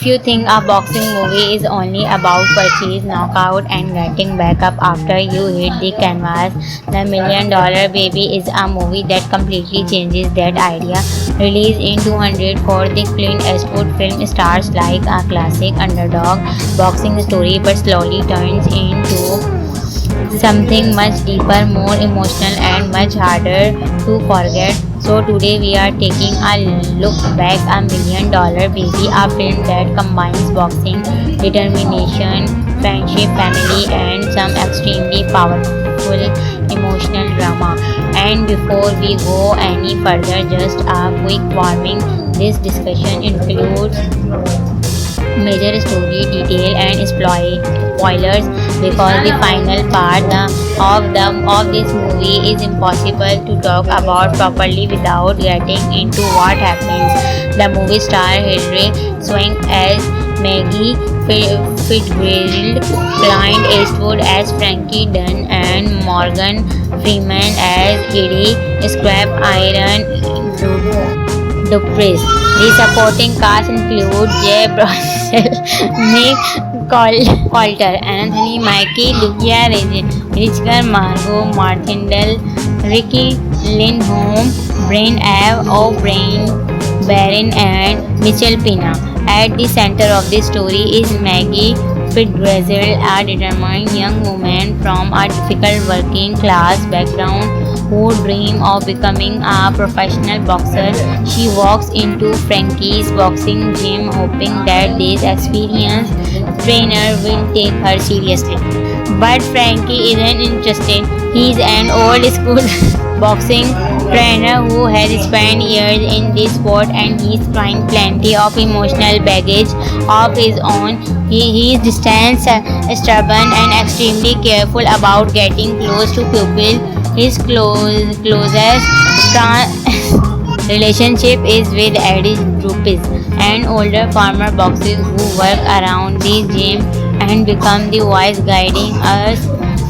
If you think a boxing movie is only about punches, knockout, and getting back up after you hit the canvas, The Million Dollar Baby is a movie that completely changes that idea. Released in 204, the Clint Eastwood film stars like a classic underdog boxing story but slowly turns into something much deeper, more emotional, and much harder to forget. So, today we are taking a look back a million dollar baby, a film that combines boxing, determination, friendship, family, and some extremely powerful emotional drama. And before we go any further, just a quick warning, this discussion includes major story detail and spoilers because the final part of this movie is impossible to talk about properly without getting into what happens. The movie star Hilary Swank as Maggie Fitzgerald, Clint Eastwood as Frankie Dunn, and Morgan Freeman as Eddie Scrap Iron Dupree. The supporting cast includes Jay Baruchel, Nick Coulter, Anthony Mackie, Lucia Richker, Margot Martindale, Ricky Lindholm, Brian Ave O'Brien, Baron, and Michelle Pina. At the center of the story is Maggie Fitzgerald, a determined young woman from a difficult working class background who dreams of becoming a professional boxer. She walks into Frankie's boxing gym hoping that this experienced trainer will take her seriously. But Frankie isn't interested. He's an old school boxing trainer who has spent years in this sport and he's carrying plenty of emotional baggage of his own. He is distant, stubborn, and extremely careful about getting close to people. His closest relationship is with Eddie Drupies, an older farmer boxer who works around the gym and become the voice guiding us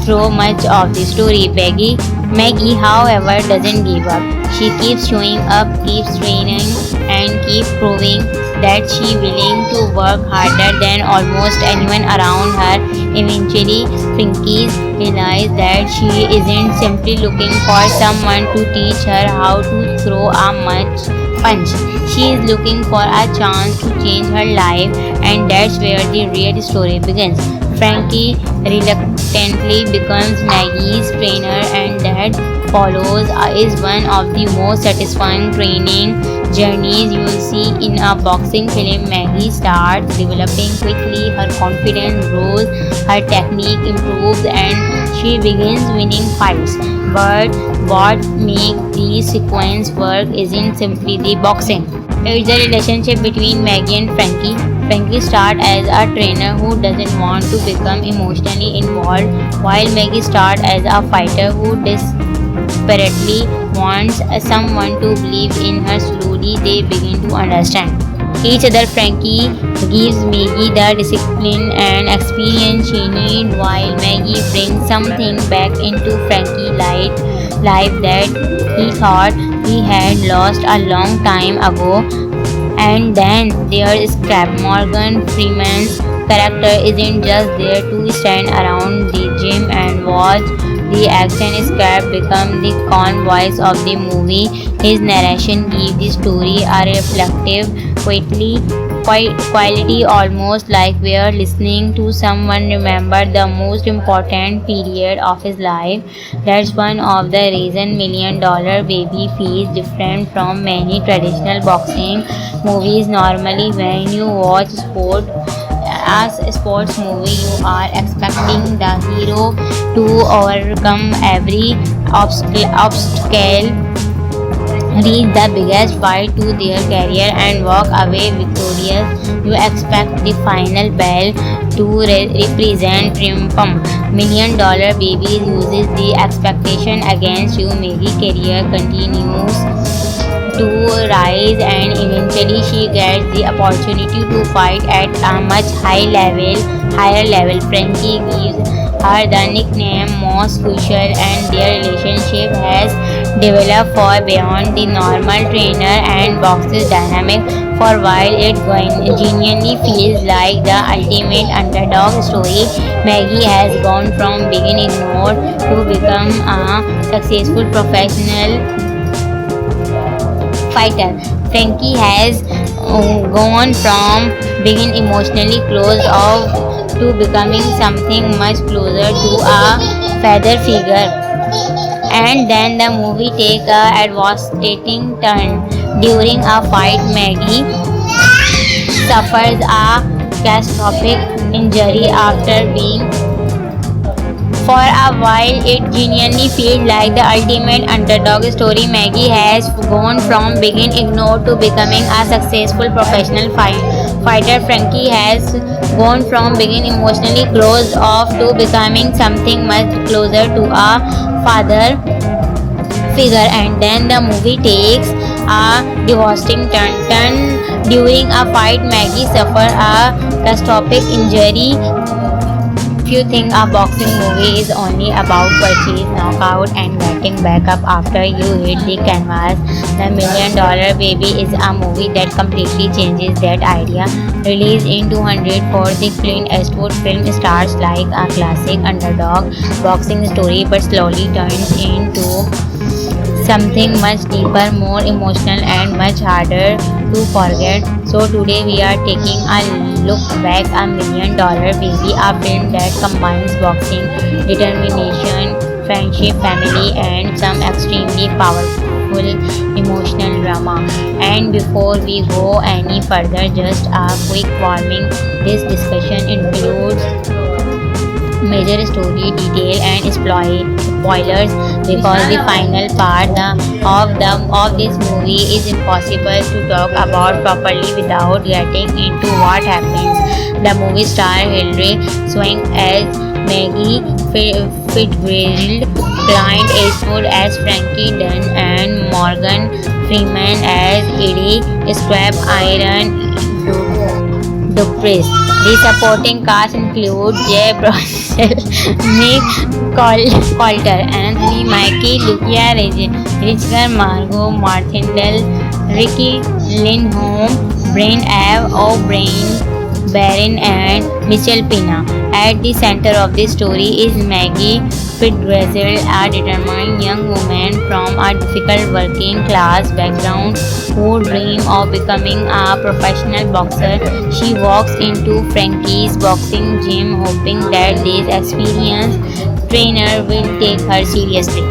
through much of the story. Maggie, however, doesn't give up. She keeps showing up, keeps training, and keeps proving that she's willing to work harder than almost anyone around her. Eventually, Frankie realizes that she isn't simply looking for someone to teach her how to throw a punch. She is looking for a chance to change her life, and that's where the real story begins. Frankie reluctantly becomes Maggie's trainer, and that follows is one of the most satisfying training journeys you'll see in a boxing film. Maggie starts developing quickly, her confidence grows, her technique improves, and she begins winning fights. But what makes the sequence work isn't simply the boxing. It's the relationship between Maggie and Frankie. Frankie starts as a trainer who doesn't want to become emotionally involved, while Maggie starts as a fighter who desperately wants someone to believe in her. Slowly, they begin to understand each other. Frankie gives Maggie the discipline and experience she needs, while Maggie brings something back into Frankie's life that he thought he had lost a long time ago. And then there's Scrap. Morgan Freeman's character isn't just there to stand around the gym and watch the action. Scrap becomes the calm voice of the movie. His narration gives the story a reflective quality, almost like we're listening to someone remember the most important period of his life. That's one of the reasons Million Dollar Baby feels different from many traditional boxing movies. Normally, when you watch a sports movie, you are expecting the hero to overcome every obstacle, reach the biggest fight to their career, and walk away victorious. You expect the final bell to represent triumph. Million Dollar Baby uses the expectation against you. Maggie's career continues to rise, and eventually she gets the opportunity to fight at a much higher level. Frankie gives her the nickname Moss Crucial, and their relationship has developed far beyond the normal trainer and boxes dynamic. For while it genuinely feels like the ultimate underdog story, Maggie has gone from being ignored to become a successful professional fighter. Frankie has gone from being emotionally closed off to becoming something much closer to a father figure. And then the movie takes a devastating turn. During a fight, Maggie suffers a catastrophic injury after being. For a while, it genuinely feels like the ultimate underdog story. Maggie has gone from being ignored to becoming a successful professional fighter. Frankie has gone from being emotionally closed off to becoming something much closer to a father figure. And then the movie takes a devastating turn. During a fight, Maggie suffers a catastrophic injury. If you think a boxing movie is only about punches, knockout, and getting back up after you hit the canvas, The $1 Million Baby is a movie that completely changes that idea. Released in 200 for the Clint Eastwood film, stars like a classic underdog boxing story but slowly turns into something much deeper, more emotional, and much harder to forget. So today we are taking a look back a $1 Million Baby, a film that combines boxing, determination, friendship, family, and some extremely powerful emotional drama. And before we go any further, just a quick warning: this discussion includes major story detail and spoilers because the final part of this movie is impossible to talk about properly without getting into what happens. The movie star Hilary Swank as Maggie Fitzgerald, Clint Eastwood as Frankie Dunn, and Morgan Freeman as Eddie Scrap Iron Dupree. The supporting cast includes Jay Baruchel, Nick Coulter, Anthony Mackie, Lucia Richard, Margot Martindale, Ricky Lindholm, Brian O'Brien, Baron, and Michelle Pina. At the center of the story is Maggie Fitzgerald, a determined young woman from a difficult working class background who dreams of becoming a professional boxer. She walks into Frankie's boxing gym hoping that this experienced trainer will take her seriously.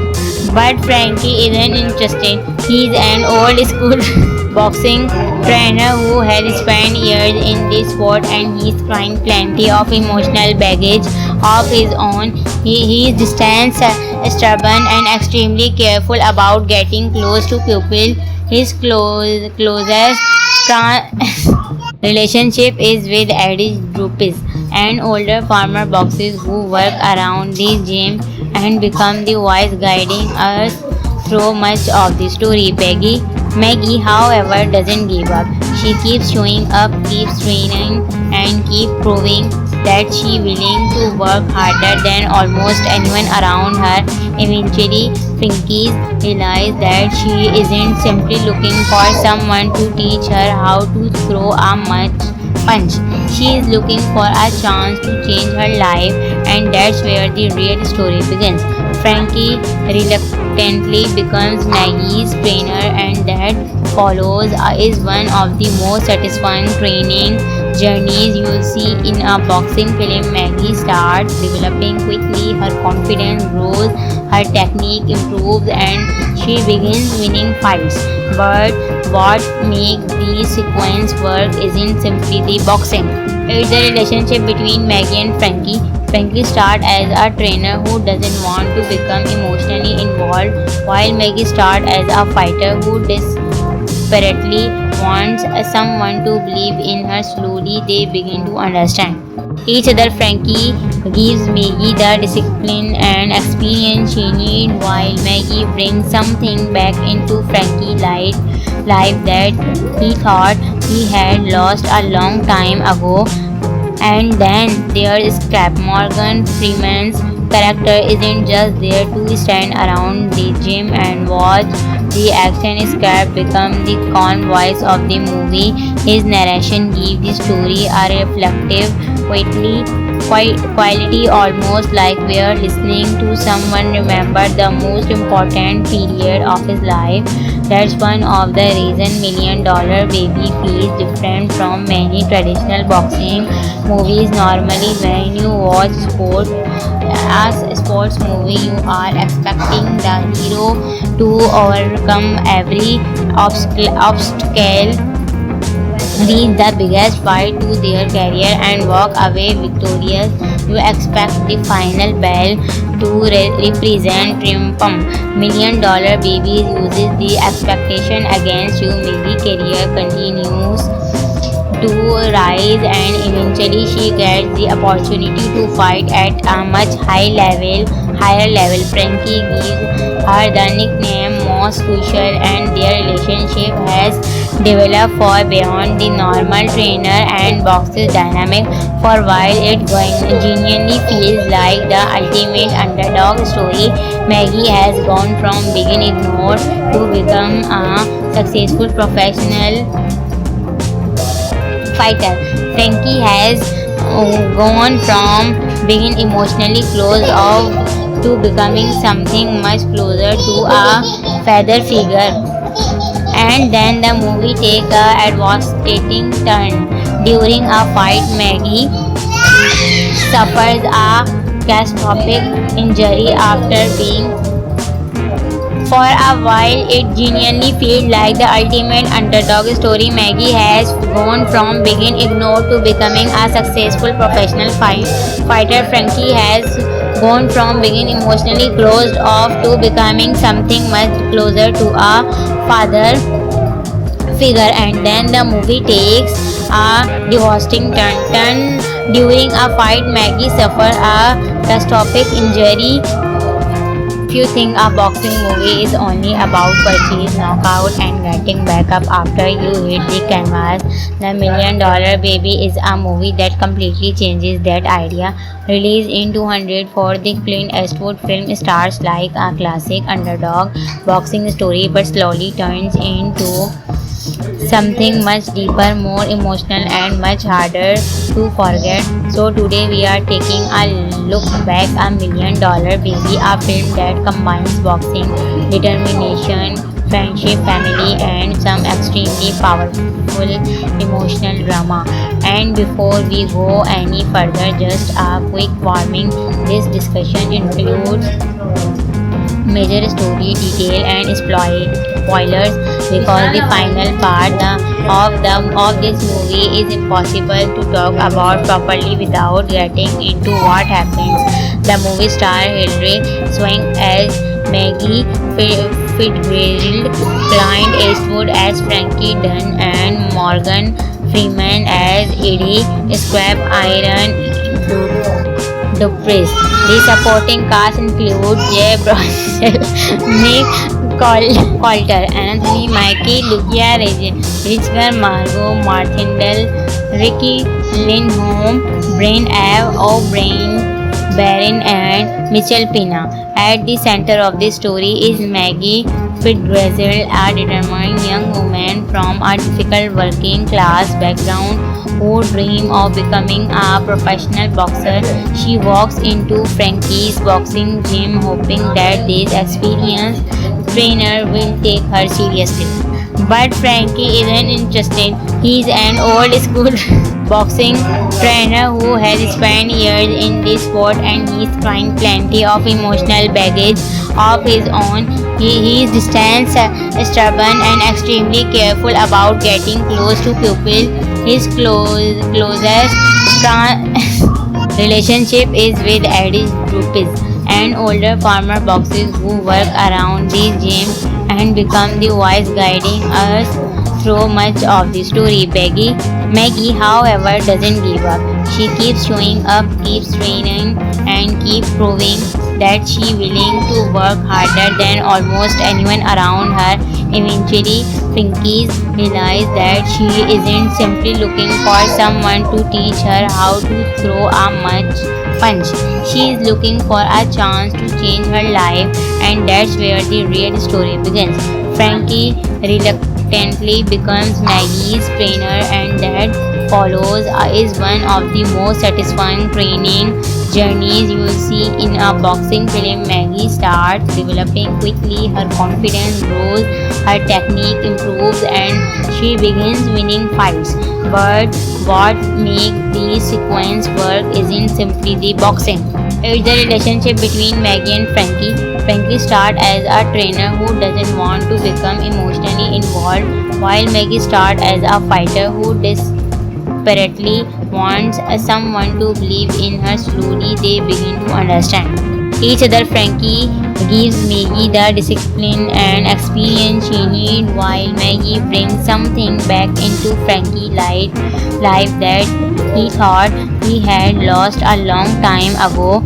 But Frankie isn't interested. He's an old school boxing trainer who has spent years in this sport and he's carrying plenty of emotional baggage of his own. He is distant, stubborn, and extremely careful about getting close to people. His closest relationship is with Eddie Drupis, an older farmer boxer who works around the gym and become the voice guiding us through much of the story. Maggie, however, doesn't give up. She keeps showing up, keeps training, and keeps proving that she's willing to work harder than almost anyone around her. Eventually, Frankie realizes that she isn't simply looking for someone to teach her how to throw a punch. She is looking for a chance to change her life, and that's where the real story begins. Frankie reluctantly becomes Maggie's trainer, and that follows is one of the most satisfying training journeys you'll see in a boxing film. Maggie starts developing quickly, her confidence grows, her technique improves, and she begins winning fights. But what makes the sequence work isn't simply the boxing. It's the relationship between Maggie and Frankie. Frankie starts as a trainer who doesn't want to become emotionally involved, while Maggie starts as a fighter who desperately wants someone to believe in her. Slowly, they begin to understand each other. Frankie gives Maggie the discipline and experience she needs, while Maggie brings something back into Frankie's life that he thought he had lost a long time ago. And then there's Scrap. Morgan Freeman's character isn't just there to stand around the gym and watch the action. Scrap becomes the calm voice of the movie. His narration gives the story a reflective, quality, almost like we're listening to someone remember the most important period of his life. That's one of the reasons Million Dollar Baby feels different from many traditional boxing movies. Normally, when you watch a sports movie, you are expecting the hero to overcome every obstacle, reach the biggest fight to their career, and walk away victorious. You expect the final bell to represent triumph. Million Dollar Baby uses the expectation against you. Maybe career continues to rise, and eventually she gets the opportunity to fight at a much higher level. Frankie gives her the nickname most crucial, and their relationship has developed far beyond the normal trainer and boxes dynamic. For while it genuinely feels like the ultimate underdog story, Maggie has gone from being ignored to become a successful professional fighter. Frankie has gone from being emotionally closed off to becoming something much closer to a father figure. And then the movie takes a devastating turn. During a fight, Maggie suffers a catastrophic injury after being. For a while, it genuinely feels like the ultimate underdog story. Maggie has gone from being ignored to becoming a successful professional fighter. Frankie has gone from being emotionally closed off to becoming something much closer to a father figure. And then the movie takes a devastating turn. During a fight, Maggie suffers a catastrophic injury. If you think a boxing movie is only about punches, knockout, and getting back up after you hit the canvas, The Million Dollar Baby is a movie that completely changes that idea. Released in 2004, the Clint Eastwood film starts like a classic underdog boxing story but slowly turns into something much deeper, more emotional, and much harder to forget. So today we are taking a look back a Million Dollar Baby, a film that combines boxing, determination, friendship, family, and some extremely powerful emotional drama. And before we go any further, just a quick warning: this discussion includes major story detail and spoilers because the final part of this movie is impossible to talk about properly without getting into what happens. The movie star Hilary Swank as Maggie Fitzgerald, Clint Eastwood as Frankie Dunn, and Morgan Freeman as Eddie Scrap Iron Dupree. The supporting cast includes Jay Baruchel, Nick Coulter, Anthony Mackie, Lucia Richard, Margot Martindale, Ricky Lindholm, Brian O'Brien, Baron, and Michelle Pena. At the center of the story is Maggie Fitzgerald, a determined young woman from a difficult working class background who dreams of becoming a professional boxer. She walks into Frankie's boxing gym hoping that this experienced trainer will take her seriously. But Frankie isn't interested. He's an old school boxing trainer who has spent years in this sport, and he's carrying plenty of emotional baggage of his own. He is distant, stubborn, and extremely careful about getting close to people. His closest relationship is with Eddie Dupree, an older farmer boxer who works around the gym and become the voice guiding us through much of the story. Maggie, however, doesn't give up. She keeps showing up, keeps training, and keeps proving that she willing to work harder than almost anyone around her. Eventually, Frankie realizes that she isn't simply looking for someone to teach her how to throw a punch. She is looking for a chance to change her life, and that's where the real story begins. Frankie reluctantly becomes Maggie's trainer, and that follows is one of the most satisfying training journeys you'll see in a boxing film. Maggie starts developing quickly, her confidence grows, her technique improves, and she begins winning fights. But what makes the sequence work isn't simply the boxing. It's the relationship between Maggie and Frankie. Frankie starts as a trainer who doesn't want to become emotionally involved, while Maggie starts as a fighter who desperately wants someone to believe in her. Slowly, they begin to understand each other. Frankie gives Maggie the discipline and experience she needs, while Maggie brings something back into Frankie's life that he thought he had lost a long time ago.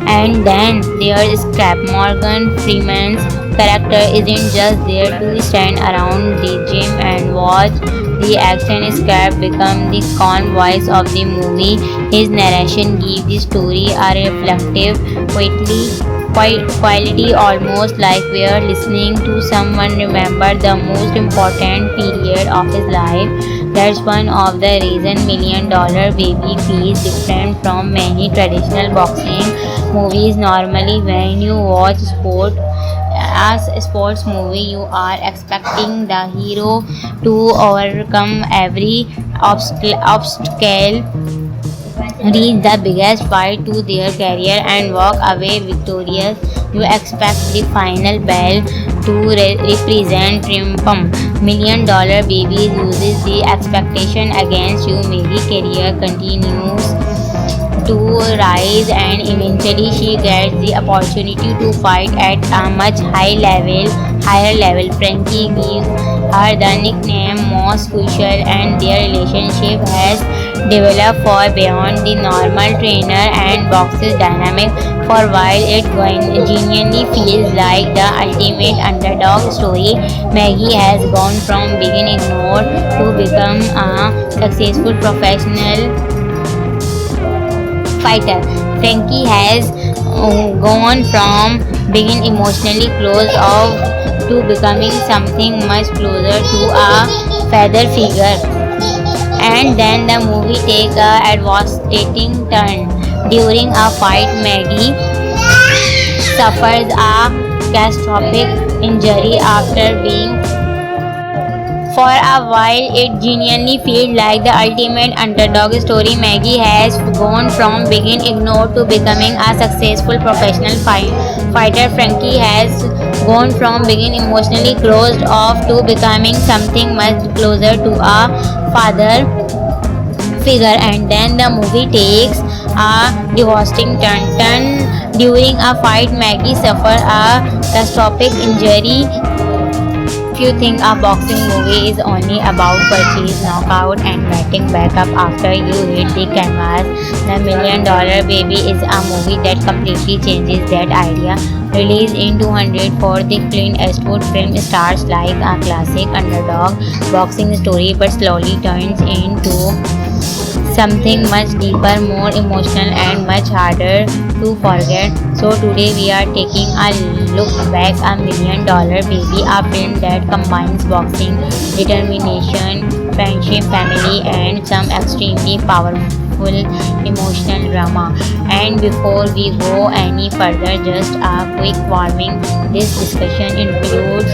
And then there's Scrap. Morgan Freeman's character isn't just there to stand around the gym and watch the action. Scrap becomes the calm voice of the movie. His narration gives the story a reflective quality, almost like we're listening to someone remember the most important period of his life. That's one of the reasons Million Dollar Baby feels different from many traditional boxing movies. Normally, when you watch a sports movie, you are expecting the hero to overcome every obstacle, reach the biggest fight to their career, and walk away victorious. You expect the final bell to represent triumph. Million Dollar Baby uses the expectation against you. Maggie's career continues to rise, and eventually she gets the opportunity to fight at a much higher level. Frankie gives her the nickname Most Crucial, and their relationship has developed far beyond the normal trainer and boxer dynamic. For while it genuinely feels like the ultimate underdog story, Maggie has gone from being ignored to become a successful professional fighter. Frankie has gone from being emotionally closed off to becoming something much closer to a father figure. And then the movie takes a devastating turn. During a fight, Maggie suffers a catastrophic injury after being. For a while, it genuinely feels like the ultimate underdog story. Maggie has gone from being ignored to becoming a successful professional fighter. Frankie has gone from being emotionally closed off to becoming something much closer to a father figure. And then the movie takes a devastating turn. During a fight, Maggie suffers a catastrophic injury. If you think a boxing movie is only about punches, knockout, and getting back up after you hit the canvas, The Million Dollar Baby is a movie that completely changes that idea. Released in 2004, the Clint Eastwood film starts like a classic underdog boxing story, but slowly turns into something much deeper, more emotional, and much harder to forget. So today we are taking a look back at Million Dollar Baby, a film that combines boxing, determination, friendship, family, and some extremely powerful emotional drama. And before we go any further, just a quick warning: this discussion includes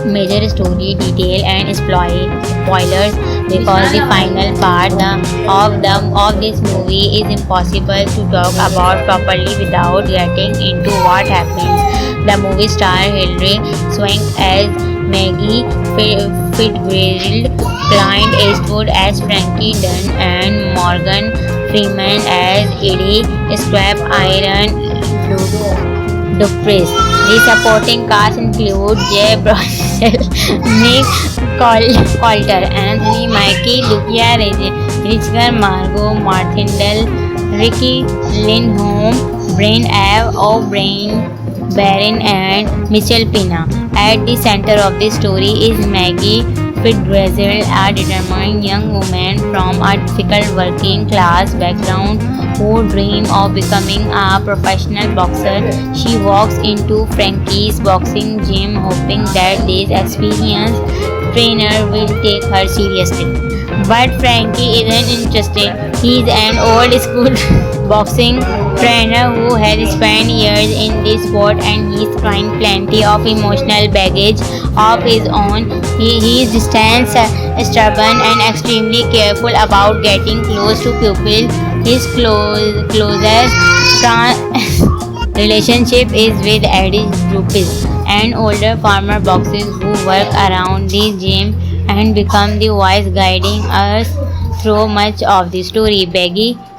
major story detail and spoilers, because the final part of this movie is impossible to talk about properly without getting into what happens. The movie stars Hilary Swank as Maggie Fitzgerald, Clint Eastwood as Frankie Dunn, and Morgan Freeman as Eddie Scrap Iron Dupree. The supporting cast includes Jay Brown Rachel, Meg Coulter, Anthony Mackie, Lucia Richker, Margot Martindale, Ricky Lindholm, Brian Ave O'Brien, Baron, and Michelle Pina. At the center of the story is Maggie Fitzgerald, a determined young woman from a difficult working class background who dreams of becoming a professional boxer. She walks into Frankie's boxing gym hoping that this experienced trainer will take her seriously. But Frankie isn't interested. He's an old school boxing trainer who has spent years in this sport and he's carrying plenty of emotional baggage of his own. He is distant, stubborn, and extremely careful about getting close to people. His closest relationship is with Eddie Rupes, an older farmer boxer who works around the gym and become the voice guiding us through much of the story.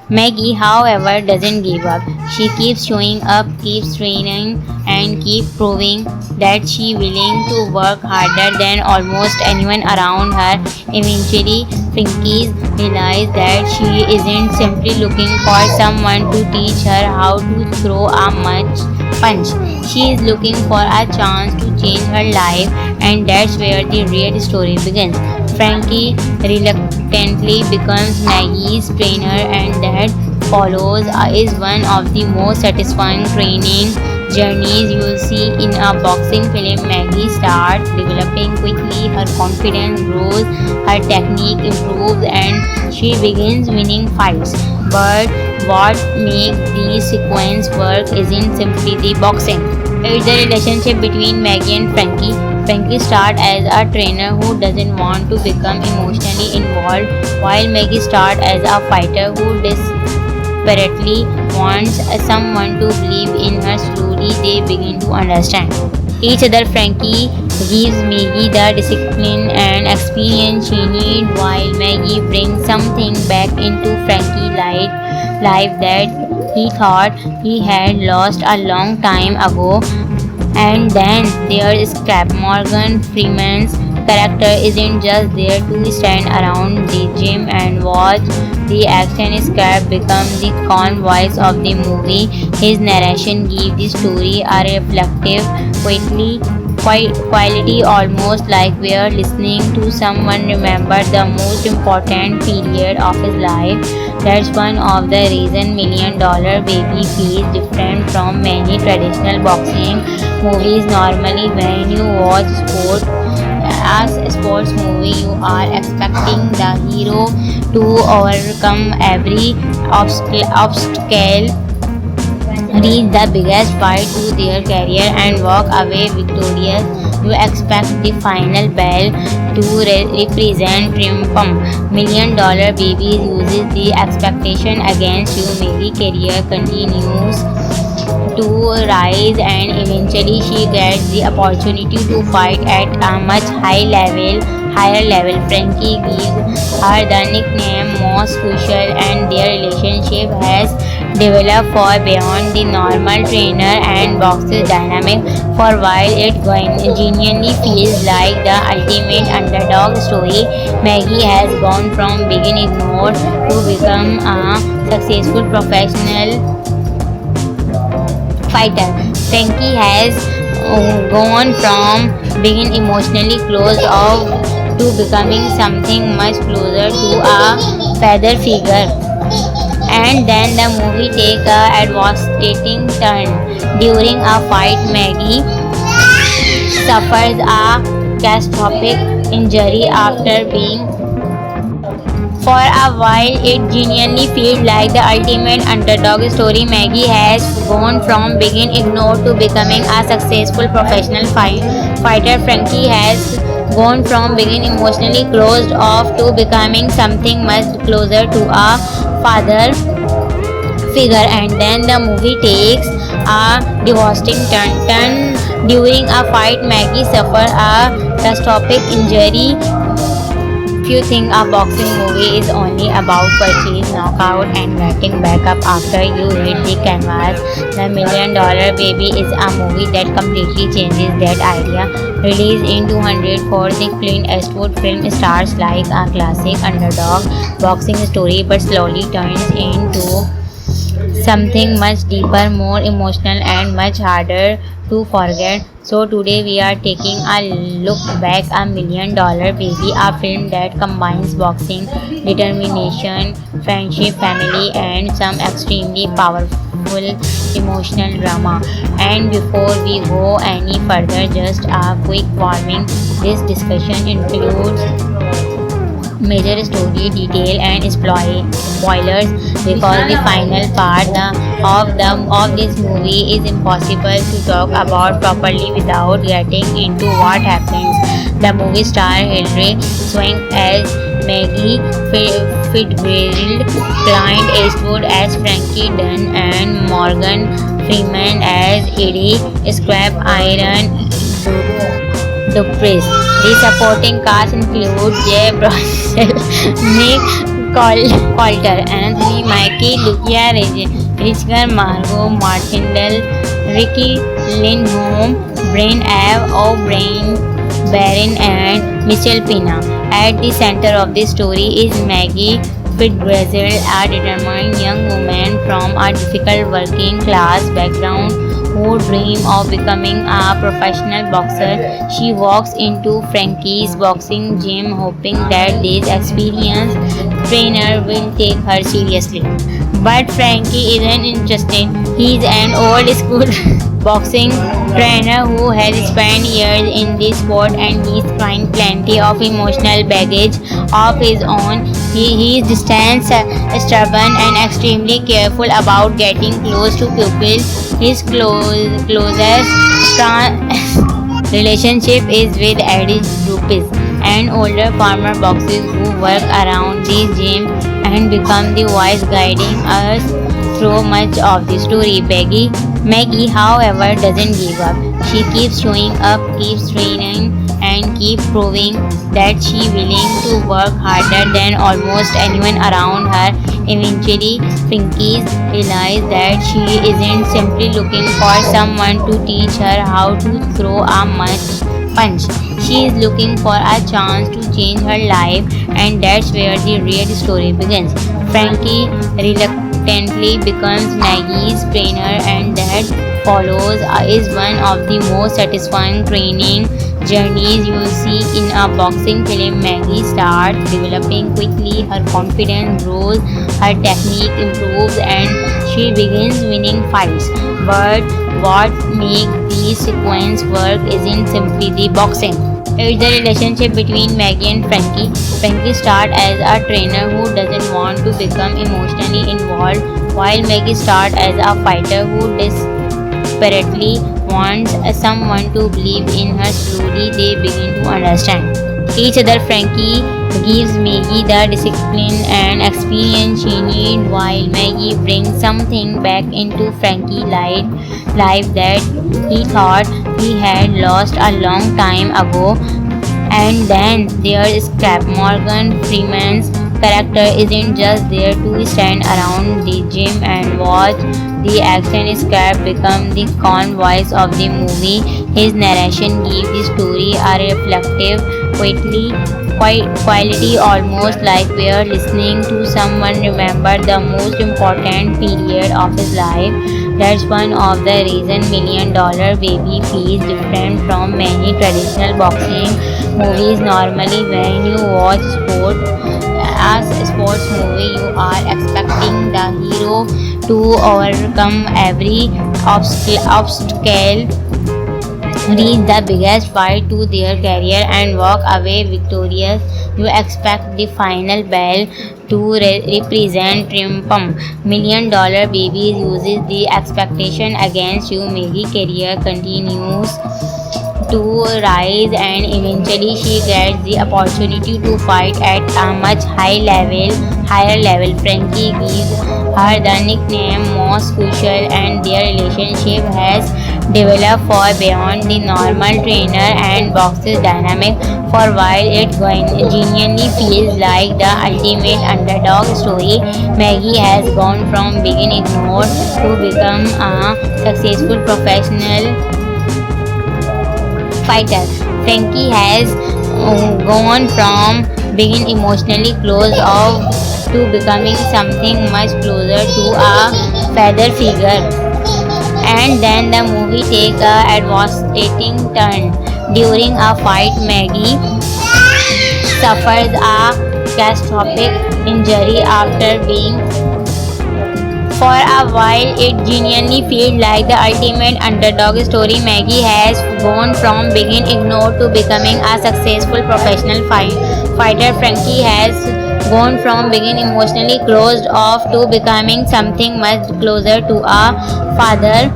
Maggie, however, doesn't give up. She keeps showing up, keeps training, and keeps proving that she's willing to work harder than almost anyone around her. Eventually, Frankie realizes that she isn't simply looking for someone to teach her how to throw a punch. She is looking for a chance to change her life, and that's where the real story begins. Frankie reluctantly becomes Maggie's trainer, and that follows is one of the most satisfying training journeys you'll see in a boxing film. Maggie starts developing quickly, her confidence grows, her technique improves, and she begins winning fights. But what makes the sequence work isn't simply the boxing. It's the relationship between Maggie and Frankie. Frankie starts as a trainer who doesn't want to become emotionally involved, while Maggie starts as a fighter who desperately wants someone to believe in her. Slowly, they begin to understand each other. Frankie gives Maggie the discipline and experience she needs, while Maggie brings something back into Frankie's life that he thought he had lost a long time ago. And then there's Scrap. Morgan Freeman's character isn't just there to stand around the gym and watch the action. Scrap becomes the calm voice of the movie. His narration gives the story a reflective, quality, almost like we're listening to someone remember the most important period of his life. That's one of the reasons Million Dollar Baby feels different from many traditional boxing movies. Normally, when you watch a sports movie, you are expecting the hero to overcome every obstacle, reach the biggest fight to their career, and walk away victorious. You expect the final bell to represent triumph. Million Dollar Baby uses the expectation against you. Maggie's career continues to rise, and eventually she gets the opportunity to fight at a much higher level. Frankie gives her the nickname Most Crucial, and their relationship has developed far beyond the normal trainer and boxer dynamic. For while it genuinely feels like the ultimate underdog story, Maggie has gone from being ignored to become a successful professional fighter. Frankie has gone from being emotionally closed off to becoming something much closer to a father figure. And then the movie takes a devastating turn. During a fight, Maggie suffers a catastrophic injury after being. For a while, it genuinely feels like the ultimate underdog story. Maggie has gone from being ignored to becoming a successful professional fighter. Frankie has gone from being emotionally closed off to becoming something much closer to a father figure. And then the movie takes a devastating turn. During a fight, Maggie suffers a catastrophic injury. If you think a boxing movie is only about punches, knockout, and getting back up after you hit the canvas, The Million Dollar Baby is a movie that completely changes that idea. Released in 204, the Clint Eastwood film stars like a classic underdog boxing story but slowly turns into something much deeper, more emotional, and much harder to forget. So, today we are taking a look back a Million Dollar Baby, a film that combines boxing, determination, friendship, family, and some extremely powerful emotional drama. And before we go any further, just a quick warning, this discussion includes major story detail and spoilers because the final part of this movie is impossible to talk about properly without getting into what happens. The movie star Hilary Swank as Maggie Fitzgerald, Clint Eastwood as Frankie Dunn, and Morgan Freeman as Eddie Scrap Iron Dupree. The supporting cast includes Jay Baruchel, Nick Coulter, Anthony Mackie, Lucia Richker, Margot Martindale, Ricky Lindholm, Brian Ave O'Brien, Baron, and Michelle Pina. At the center of the story is Maggie Fitzgerald, a determined young woman from a difficult working class background who dreams of becoming a professional boxer. She walks into Frankie's boxing gym hoping that this experienced trainer will take her seriously. But Frankie isn't interested. He's an old school boxing trainer who has spent years in this sport and he's carrying plenty of emotional baggage of his own. He is distant, stubborn, and extremely careful about getting close to people. His closest relationship is with Eddie Rupes, an older farmer boxer who works around the gym and become the voice guiding us through much of the story. Maggie, however, doesn't give up. She keeps showing up, keeps training, and keeps proving that she's willing to work harder than almost anyone around her. Eventually, Frankie realizes that she isn't simply looking for someone to teach her how to throw a punch. She is looking for a chance to change her life, and that's where the real story begins. Frankie reluctantly becomes Maggie's trainer, and that follows is one of the most satisfying training journeys you see in a boxing film. Maggie starts developing quickly, her confidence grows, her technique improves, and she begins winning fights. But what makes these sequence work isn't simply the boxing. It's the relationship between Maggie and Frankie. Frankie starts as a trainer who doesn't want to become emotionally involved, while Maggie starts as a fighter who desperately wants someone to believe in her. Slowly, they begin to understand each other. Frankie gives Maggie the discipline and experience she needs, while Maggie brings something back into Frankie's life that he thought he had lost a long time ago. And then there's Scrap. Morgan Freeman's character isn't just there to stand around the gym and watch the action. Scrap becomes the calm voice of the movie. His narration gives the story a reflective quality, almost like we're listening to someone remember the most important period of his life. That's one of the reasons Million Dollar Baby feels different from many traditional boxing movies. Normally, when you watch a sports movie, you are expecting the hero to overcome every obstacle, reach the biggest fight to their career, and walk away victorious. You expect the final bell to represent triumph. Million Dollar Babies uses the expectation against you. Maggie career continues to rise, and eventually she gets the opportunity to fight at a much higher level. Frankie gives her the nickname Most Crucial, and their relationship has developed far beyond the normal trainer and boxes dynamic. For while it genuinely feels like the ultimate underdog story, Maggie has gone from being ignored to become a successful professional fighter. Frankie has gone from being emotionally closed off to becoming something much closer to a father figure. And then the movie takes a devastating turn. During a fight, Maggie suffers a catastrophic injury after being. For a while, it genuinely feels like the ultimate underdog story. Maggie has gone from being ignored to becoming a successful professional fighter. Frankie has gone from being emotionally closed off to becoming something much closer to a father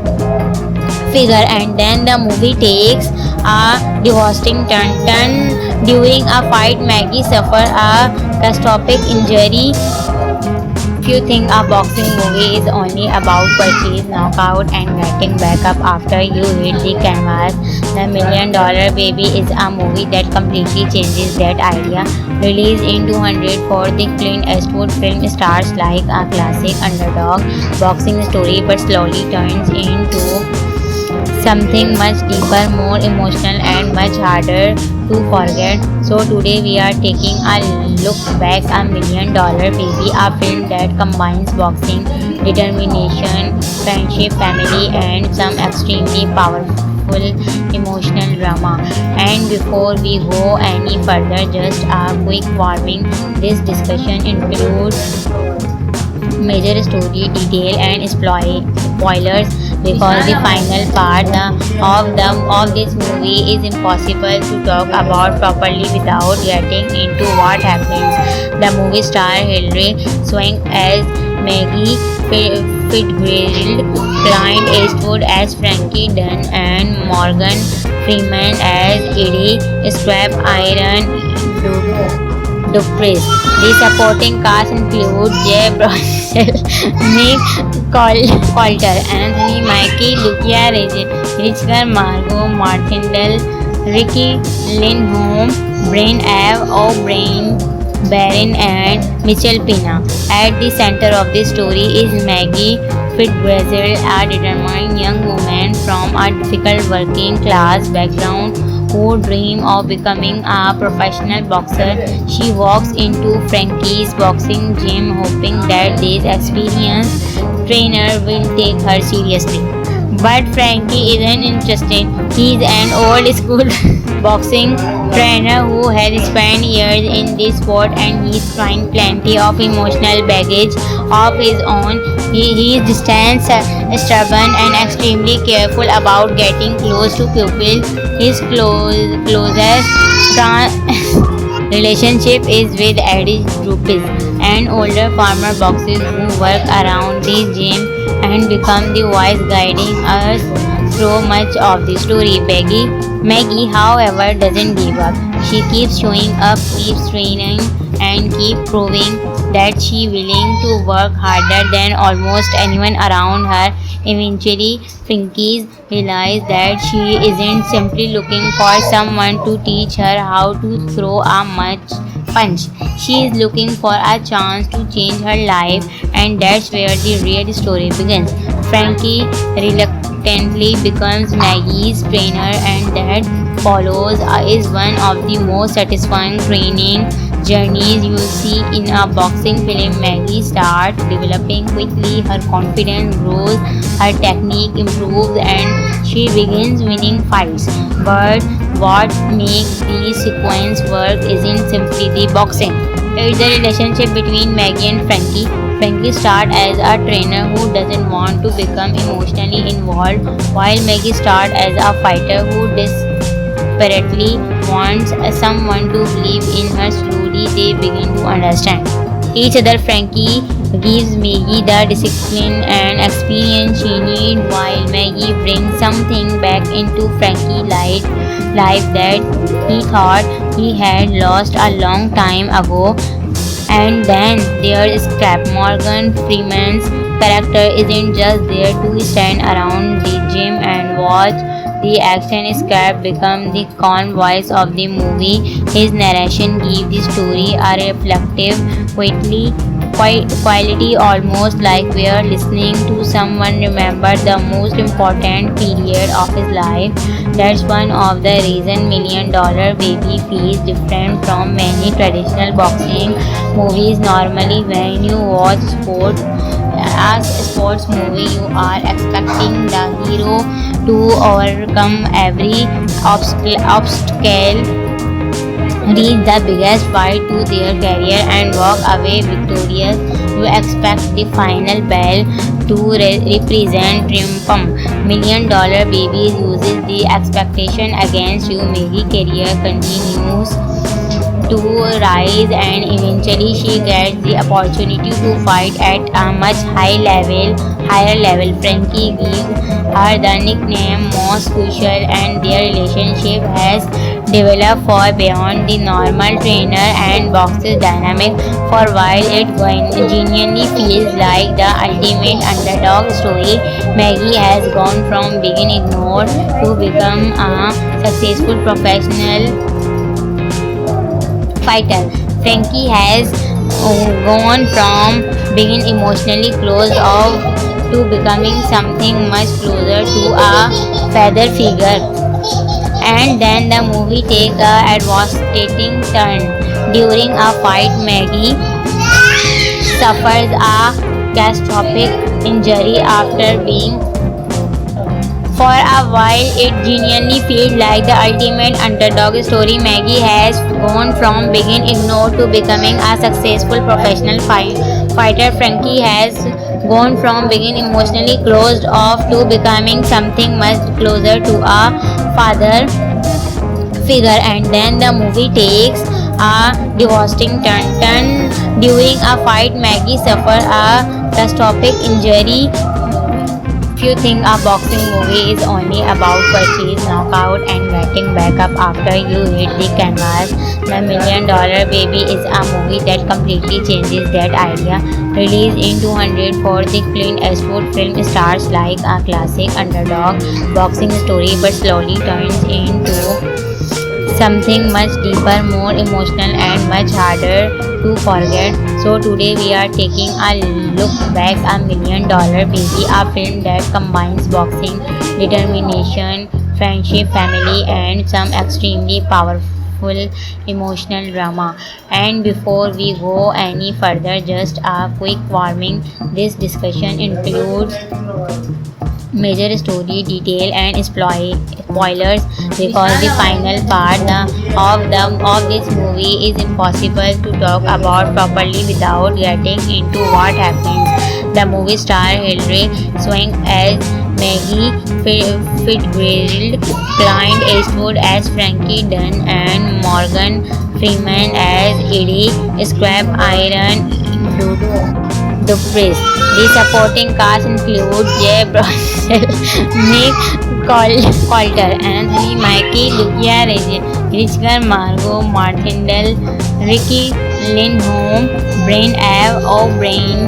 figure. And then the movie takes a devastating turn. During a fight, Maggie suffers a catastrophic injury. If you think a boxing movie is only about punches, knockout, and getting back up after you hit the canvas, The $1 Million Baby is a movie that completely changes that idea. Released in 204, the Clint Eastwood film starts like a classic underdog boxing story but slowly turns into something much deeper, more emotional, and much harder to forget. So today we are taking a look back a $1 Million Baby, a film that combines boxing, determination, friendship, family, and some extremely powerful emotional drama. And before we go any further, just a quick warning: this discussion includes major story detail and spoilers because the final part of this movie is impossible to talk about properly without getting into what happens. The movie star Hilary Swank as Maggie Fitzgerald, Clint Eastwood as Frankie Dunn, and Morgan Freeman as Eddie Scrap Iron Dupree. The supporting cast includes Jay Baruchel, Nick Coulter, Anthony Mackie, Lucia Richker, Margot Martindale, Ricky Lindholm, Brian Ave O'Brien, Baron, and Michelle Pina. At the center of the story is Maggie Fitzgerald, a determined young woman from a difficult working class background who dreams of becoming a professional boxer. She walks into Frankie's boxing gym hoping that this experienced trainer will take her seriously. But Frankie isn't interested. He's an old school boxing trainer who has spent years in this sport and he's trying plenty of emotional baggage of his own. He is distant, stubborn, and extremely careful about getting close to people. His closest relationship is with Eddie Rupes, an older farmer boxer who works around the gym and become the voice guiding us through much of the story. Maggie, however, doesn't give up. She keeps showing up, keeps training, and keeps proving that she willing to work harder than almost anyone around her. Eventually, Frankie realizes that she isn't simply looking for someone to teach her how to throw a punch. She is looking for a chance to change her life, and that's where the real story begins. Frankie reluctantly becomes Maggie's trainer, and that follows is one of the most satisfying training journeys you'll see in a boxing film. Maggie starts developing quickly, her confidence grows, her technique improves, and she begins winning fights. But what makes the sequence work isn't simply the boxing. It's the relationship between Maggie and Frankie. Frankie starts as a trainer who doesn't want to become emotionally involved, while Maggie starts as a fighter who desperately wants someone to believe in her. Slowly, they begin to understand each other. Frankie gives Maggie the discipline and experience she needs, while Maggie brings something back into Frankie's life that he thought he had lost a long time ago. And then there is Scrap. Morgan Freeman's character isn't just there to stand around the gym and watch the action. Scrap becomes the calm voice of the movie. His narration gives the story a reflective, quality, almost like we're listening to someone remember the most important period of his life. That's one of the reasons Million Dollar Baby feels different from many traditional boxing movies. Normally, when you watch a sports movie, you are expecting the hero to overcome every obstacle, reach the biggest fight to their career, and walk away victorious. You expect the final bell to represent triumph. Million Dollar Baby uses the expectation against you. Maggie career continues to rise, and eventually she gets the opportunity to fight at a much higher level. Frankie gives her the nickname Most Crucial, and their relationship has developed far beyond the normal trainer and boxer dynamic. For while it genuinely feels like the ultimate underdog story, Maggie has gone from being ignored to become a successful professional fighter. Frankie has gone from being emotionally closed off to becoming something much closer to a father figure. And then the movie takes a devastating turn. During a fight, Maggie suffers a catastrophic injury after being. For a while, it genuinely feels like the ultimate underdog story. Maggie has gone from being ignored to becoming a successful professional fighter. Frankie has gone from being emotionally closed off to becoming something much closer to a father figure. And then the movie takes a devastating turn. During a fight, Maggie suffers a catastrophic injury. If you think a boxing movie is only about punches, knockout, and getting back up after you hit the canvas, The Million Dollar Baby is a movie that completely changes that idea. Released in 2004, the Clint Eastwood film starts like a classic underdog boxing story, but slowly turns into something much deeper, more emotional, and much harder to forget. So today we are taking a look back at Million Dollar Baby, a film that combines boxing, determination, friendship, family, and some extremely powerful emotional drama. And before we go any further, just a quick warning: this discussion includes major story detail and spoilers, because the final part of this movie is impossible to talk about properly without getting into what happens. The movie star Hilary Swank as Maggie Fitzgerald, Clint Eastwood as Frankie Dunn, and Morgan Freeman as Eddie Scrap Iron Dupree. The supporting cast includes Jay Baruchel, Nick Coulter, Anthony Mackie, Lucia Richker, Margot Martindale, Ricky Lindholm, Brian O'Brien,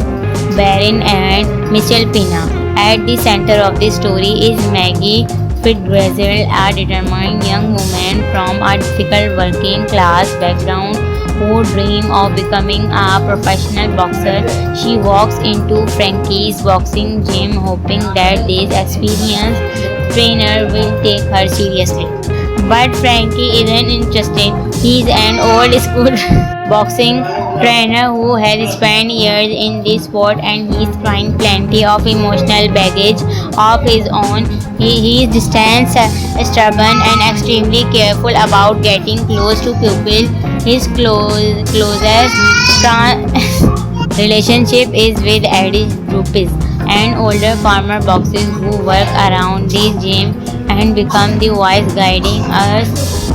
Baron, and Michelle Pina. At the center of the story is Maggie Fitzgerald, a determined young woman from a difficult working class background who dreams of becoming a professional boxer. She walks into Frankie's boxing gym hoping that this experienced trainer will take her seriously. But Frankie isn't interested. He's an old school boxing trainer who has spent years in this sport, and he's carrying plenty of emotional baggage of his own. He is distant, stubborn, and extremely careful about getting close to people. His closest relationship is with Eddie Rupes, an older former boxer who works around the gym and become the voice guiding us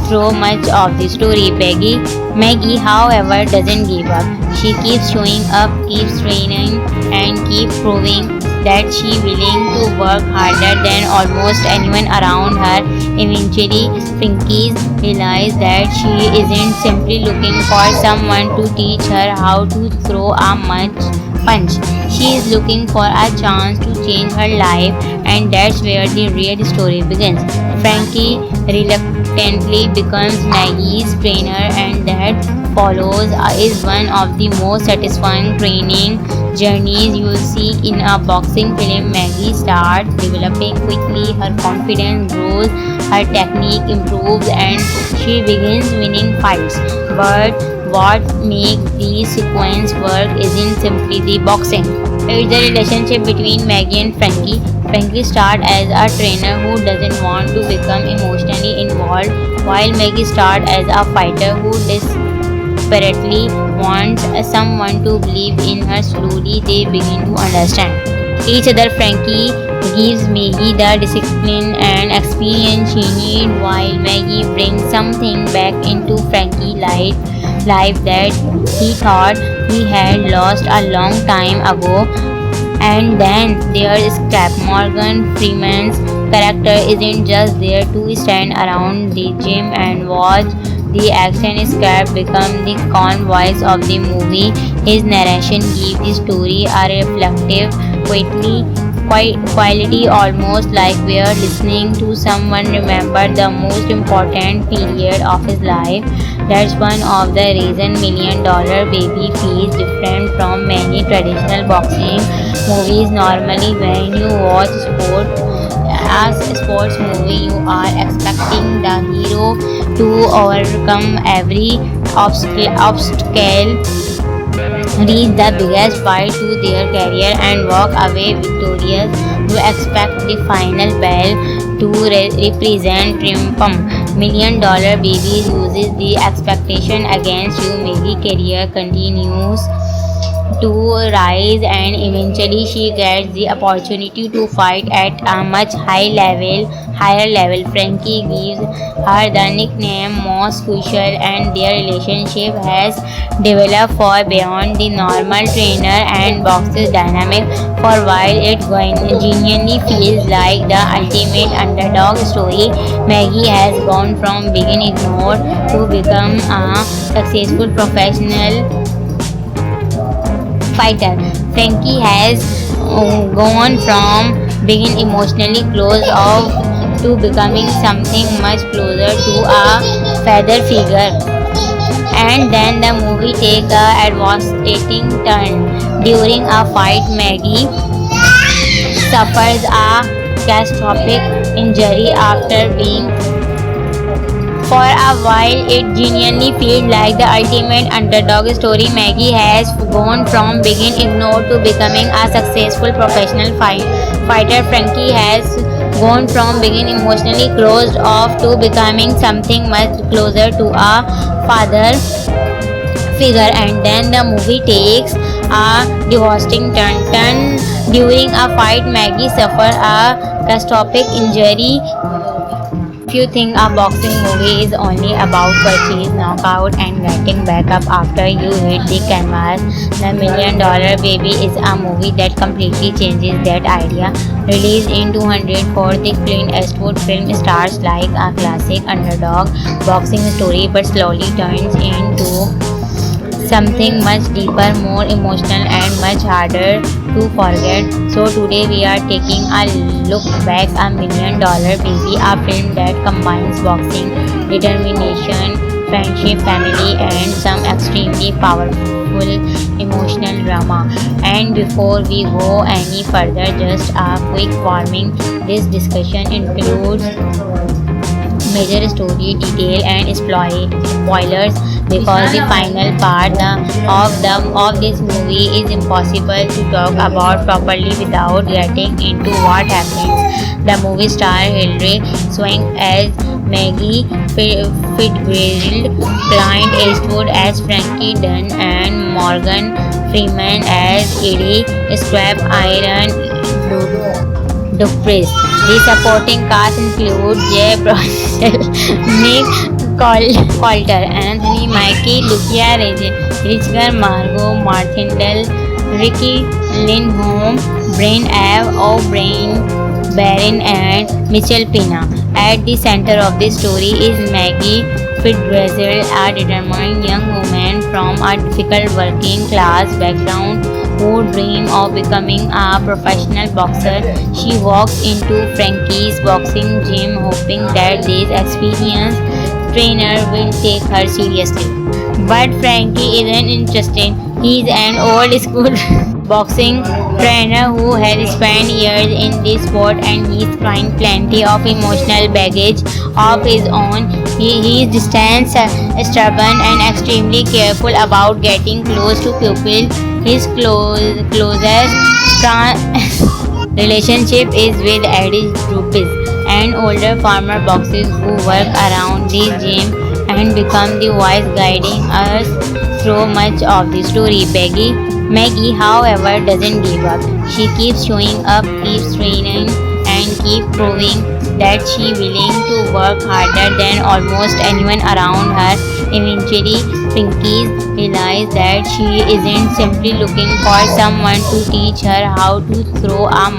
through much of the story. Maggie, however, doesn't give up. She keeps showing up, keeps training, and keeps proving that she willing to work harder than almost anyone around her. Eventually, Frankie realizes that she isn't simply looking for someone to teach her how to throw a punch. She is looking for a chance to change her life, and that's where the real story begins. Frankie reluctantly becomes Maggie's trainer, and that follows is one of the most satisfying training journeys you'll see in a boxing film. Maggie starts developing quickly, her confidence grows, her technique improves, and she begins winning fights. But what makes the sequence work isn't simply the boxing. It's the relationship between Maggie and Frankie. Frankie starts as a trainer who doesn't want to become emotionally involved, while Maggie starts as a fighter who desperately wants someone to believe in her. Slowly, they begin to understand each other. Frankie gives Maggie the discipline and experience she needs, while Maggie brings something back into Frankie's life that he thought he had lost a long time ago. And then there is Cap. Morgan Freeman's character isn't just there to stand around the gym and watch the action. Cap become the calm voice of the movie. His narration gives the story a reflective, quality, almost like we're listening to someone remember the most important period of his life. That's one of the reasons Million Dollar Baby feels different from many traditional boxing movies. Normally, when you watch a sports movie, you are expecting the hero to overcome every obstacle, reach the biggest fight to their career, and walk away victorious. You expect the final bell to represent triumph. Million Dollar Baby uses the expectation against you. Maggie career continues to rise, and eventually she gets the opportunity to fight at a much higher level. Frankie gives her the nickname Most Crucial, and their relationship has developed far beyond the normal trainer and boxer dynamic. For while it genuinely feels like the ultimate underdog story, Maggie has gone from being ignored to become a successful professional fighter. Frankie has gone from being emotionally closed off to becoming something much closer to a father figure. And then the movie takes a devastating turn. During a fight, Maggie suffers a catastrophic injury after being. For a while, it genuinely feels like the ultimate underdog story. Maggie has gone from being ignored to becoming a successful professional fighter. Frankie has gone from being emotionally closed off to becoming something much closer to a father figure. And then the movie takes a devastating turn. During a fight, Maggie suffers a catastrophic injury. If you think a boxing movie is only about punches, knockout, and getting back up after you hit the canvas, The Million Dollar Baby is a movie that completely changes that idea. Released in 2004, the Clint Eastwood film starts like a classic underdog boxing story, but slowly turns into something much deeper, more emotional, and much harder to forget. So today we are taking a look back at Million Dollar Baby, a film that combines boxing, determination, friendship, family, and some extremely powerful emotional drama. And before we go any further, just a quick warning: this discussion includes major story detail and spoilers, because the final part of this movie is impossible to talk about properly without getting into what happens. The movie star Hilary Swank as Maggie Fitzgerald, Clint Eastwood as Frankie Dunn, and Morgan Freeman as Eddie Scrap Iron Duprez. The supporting cast include Jay Baruchel, Nick Coulter, Anthony Mackie, Lucia Richger, Margot Martindale, Ricky Lindholm, Brian Ave O'Brien, Baron, and Michelle Pena. At the center of the story is Maggie Fitzgerald, a determined young woman from a difficult working class background who dreams of becoming a professional boxer. She walks into Frankie's boxing gym hoping that this experienced trainer will take her seriously. But Frankie isn't interested. He's an old school boxing trainer who has spent years in this sport and he's carrying plenty of emotional baggage of his own. He is distant, stubborn, and extremely careful about getting close to people. His closest relationship is with Eddie Rupes, an older farmer boxer who works around the gym and become the voice guiding us through much of the story. Maggie, however, doesn't give up. She keeps showing up, keeps training, and keep proving that she willing to work harder than almost anyone around her. Eventually, Pinky realizes that she isn't simply looking for someone to teach her how to throw a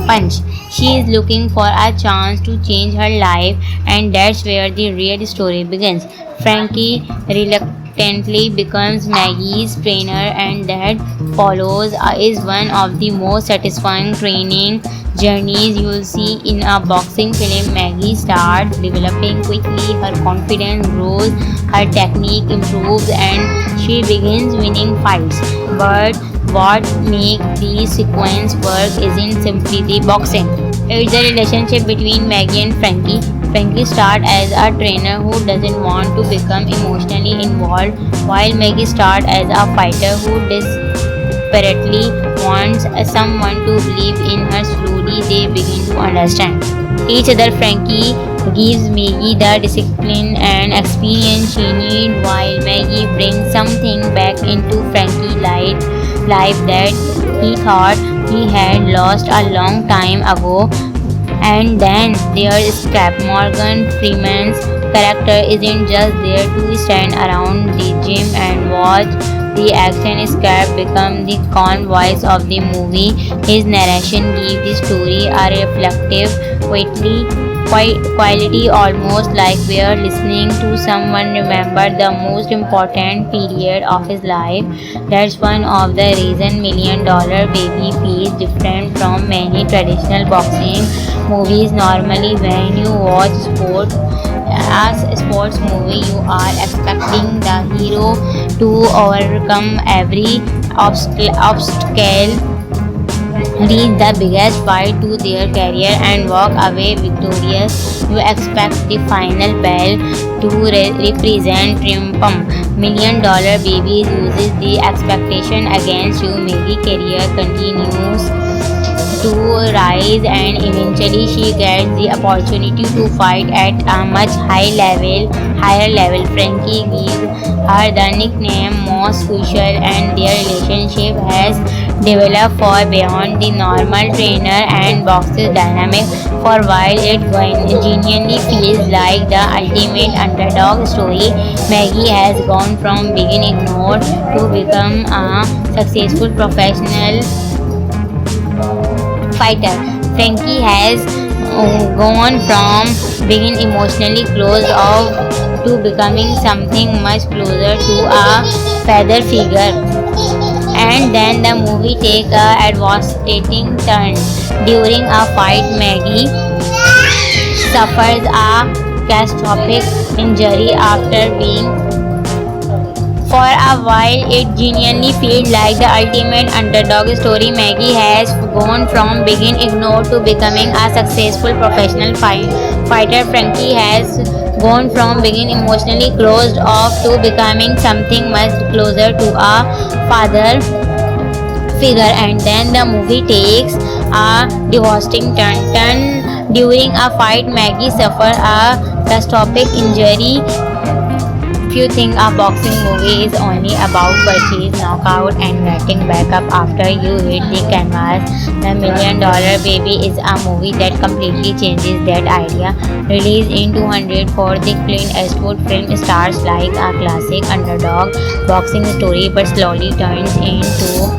punch. She is looking for a chance to change her life, and that's where the real story begins. Frankie reluctantly becomes Maggie's trainer, and that follows is one of the most satisfying training journeys you'll see in a boxing film. Maggie starts developing quickly, her confidence grows, her technique improves, and she begins winning fights. But what makes the sequence work isn't simply the boxing. It's the relationship between Maggie and Frankie. Frankie starts as a trainer who doesn't want to become emotionally involved, while Maggie starts as a fighter who desperately wants someone to believe in her. Slowly, they begin to understand each other. Frankie gives Maggie the discipline and experience she needs, while Maggie brings something back into Frankie's life that he thought he had lost a long time ago. And then there's Scap. Morgan Freeman's character isn't just there to stand around the gym and watch the action. Scap becomes the calm voice of the movie. His narration gives the story a reflective quality, almost like we're listening to someone remember the most important period of his life. That's one of the reasons $1 Million Baby feels different from many traditional boxing movies. Normally, when you watch a sports movie, you are expecting the hero to overcome every obstacle, reach the biggest fight to their career, and walk away victorious. You expect the final bell to represent triumph. $1 Million Baby uses the expectation against you. Maggie's career continues to rise, and eventually she gets the opportunity to fight at a much higher level. Frankie gives her the nickname Most Crucial, and their relationship has developed far beyond the normal trainer and boxer dynamic. For while it genuinely feels like the ultimate underdog story, Maggie has gone from being ignored to become a successful professional fighter. Frankie has gone from being emotionally closed off to becoming something much closer to a father figure. And then the movie takes a devastating turn. During a fight, Maggie suffers a catastrophic injury after being. For a while, it genuinely feels like the ultimate underdog story. Maggie has gone from being ignored to becoming a successful professional fighter. Frankie has gone from being emotionally closed off to becoming something much closer to a father figure. And then the movie takes a devastating turn. During a fight, Maggie suffers a catastrophic injury. If you think a boxing movie is only about punches, knockout, and getting back up after you hit the canvas, The Million Dollar Baby is a movie that completely changes that idea. Released in 204, the Clint Eastwood film stars like a classic underdog boxing story but slowly turns into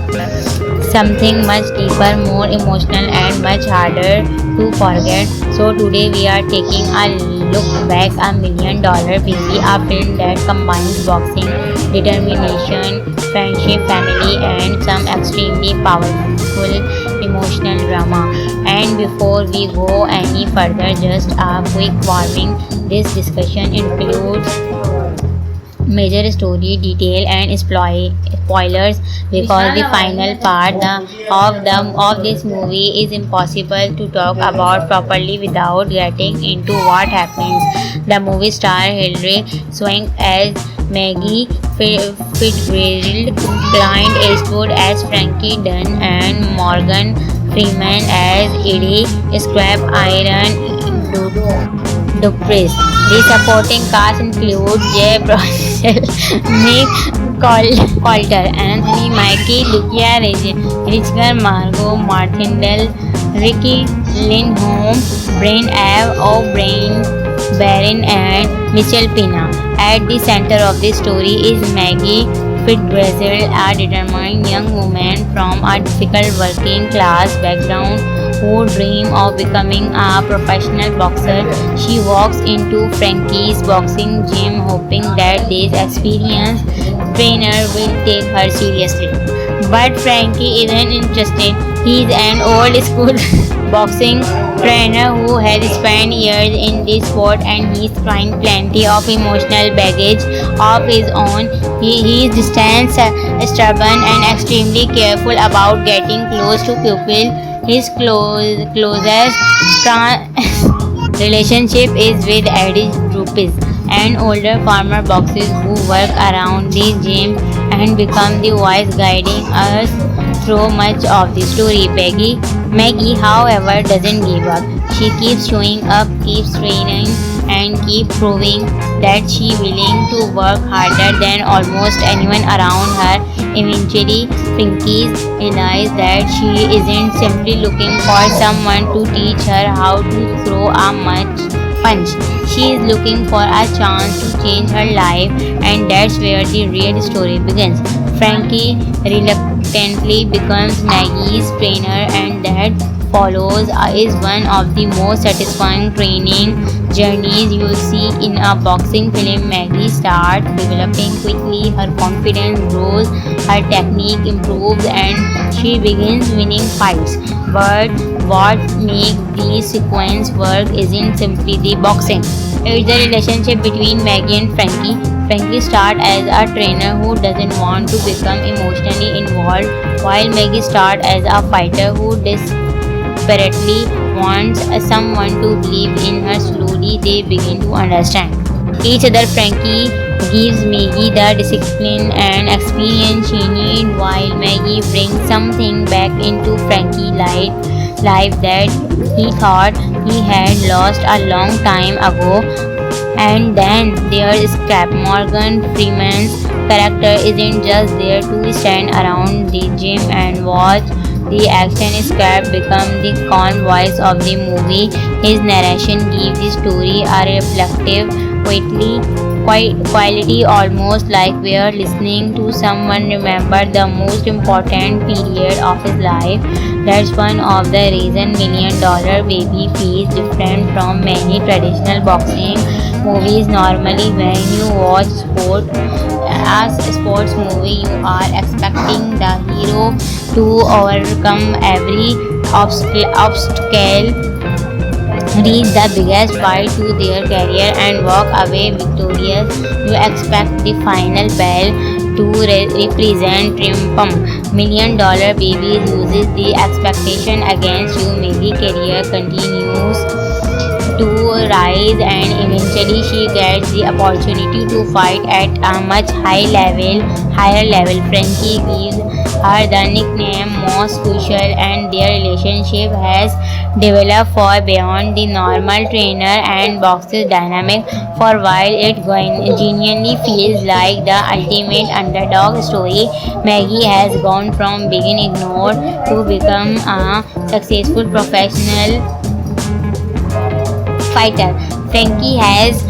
something much deeper, more emotional, and much harder to forget. So today we are taking a look back a Million Dollar Baby, a film that combines boxing, determination, friendship, family, and some extremely powerful emotional drama. And before we go any further, just a quick warning: this discussion includes major story detail and spoilers because the final part of this movie is impossible to talk about properly without getting into what happens. The movie star Hilary Swank as Maggie Fitzgerald, Clint Eastwood as Frankie Dunn, and Morgan Freeman as Eddie Scrap Iron Dupree. The supporting cast includes Jay Baruchel, Nick Coulter, Anthony Mackie, Lucia Richker, Margot Martindale, Ricky Lindholm, Brian Ave O'Brien, Baron, and Michelle Pina. At the center of the story is Maggie Fitzgerald, a determined young woman from a difficult working class background who dreams of becoming a professional boxer. She walks into Frankie's boxing gym hoping that this experienced trainer will take her seriously. But Frankie isn't interested. He's an old school boxing trainer who has spent years in this sport and he's trying plenty of emotional baggage of his own. He is distant, stubborn, and extremely careful about getting close to people. His closest relationship is with Eddie Rupes, an older farmer boxer who works around the gym and become the voice guiding us through much of the story. Maggie, however, doesn't give up. She keeps showing up, keeps training, and keeps proving that she's willing to work harder than almost anyone around her. Eventually, Frankie realizes that she isn't simply looking for someone to teach her how to throw a punch. She is looking for a chance to change her life, and that's where the real story begins. Frankie reluctantly becomes Maggie's trainer, and that follows is one of the most satisfying training journeys you'll see in a boxing film. Maggie starts developing quickly, her confidence grows, her technique improves, and she begins winning fights. But what makes the sequence work isn't simply the boxing. It's the relationship between Maggie and Frankie. Frankie starts as a trainer who doesn't want to become emotionally involved, while Maggie starts as a fighter who desperately wants someone to believe in her. Slowly, they begin to understand each other. Frankie gives Maggie the discipline and experience she needs, while Maggie brings something back into Frankie's life that he thought he had lost a long time ago. And then there's Scrap. Morgan Freeman's character isn't just there to stand around the gym and watch the action. Scrap becomes the calm voice of the movie. His narration gives the story a reflective quality, almost like we're listening to someone remember the most important period of his life. That's one of the reasons Million Dollar Baby feels different from many traditional boxing movies. Normally, when you watch a sports movie, you are expecting the hero to overcome every obstacle, reach the biggest fight to their career, and walk away victorious. You expect the final bell to represent triumph. Million Dollar Baby uses the expectation against you. Maggie's career continues to rise, and eventually she gets the opportunity to fight at a much higher level. Frankie gives her the nickname most crucial, and their relationship relationship has developed far beyond the normal trainer and boxer dynamic. For while it genuinely feels like the ultimate underdog story, Maggie has gone from being ignored to become a successful professional fighter. Frankie has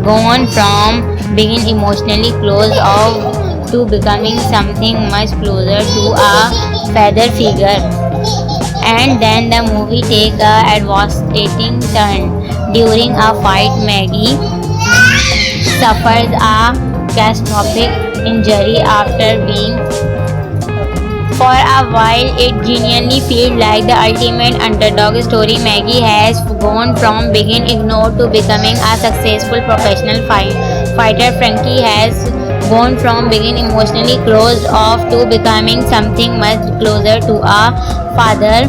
gone from being emotionally close off to becoming something much closer to a father figure. And then the movie takes a devastating turn. During a fight, Maggie suffers a catastrophic injury after being. For a while, it genuinely feels like the ultimate underdog story. Maggie has gone from being ignored to becoming a successful professional fighter. Frankie has gone from being emotionally closed off to becoming something much closer to a father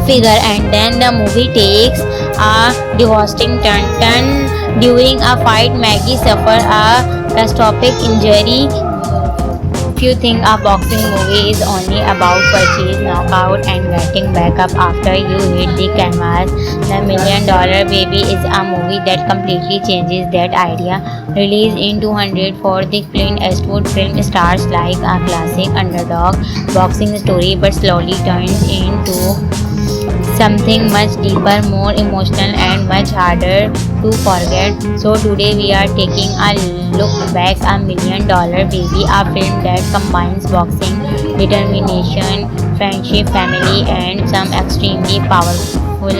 figure. And then the movie takes a devastating turn. During a fight, Maggie suffers a catastrophic injury. If you think a boxing movie is only about punches, knockout, and getting back up after you hit the canvas, The Million Dollar Baby is a movie that completely changes that idea. Released in 204, the Clint Eastwood film starts like a classic underdog boxing story but slowly turns into something much deeper, more emotional, and much harder to forget. So today we are taking a look back a Million Dollar Baby, a film that combines boxing, determination, friendship, family, and some extremely powerful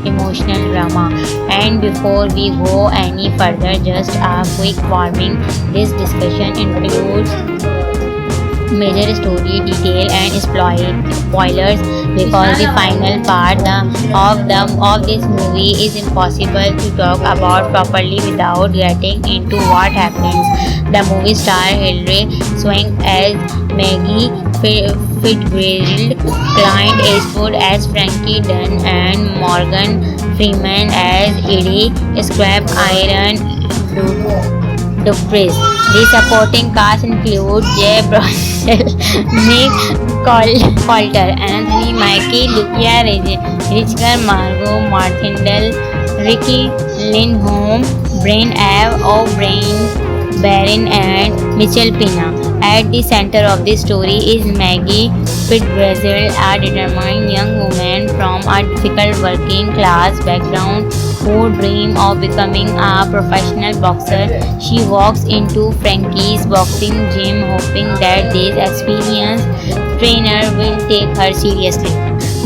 emotional drama. And before we go any further, just a quick warning: this discussion includes major story detail and spoilers because the final part of this movie is impossible to talk about properly without getting into what happens. The movie star Hilary Swank as Maggie Fitzgerald, Clint Eastwood as Frankie Dunn, and Morgan Freeman as Eddie Scrap Iron Dupree. The supporting cast includes Jay Baruchel, Nick Coulter, Anthony Mackie, Lucia Richker, Margot Martindale, Ricky Lindholm, Brian Ave O'Brien, Baron, and Michelle Pina. At the center of the story is Maggie Fitzgerald, a determined young woman from a difficult working class background who dreams of becoming a professional boxer. She walks into Frankie's boxing gym hoping that this experienced trainer will take her seriously.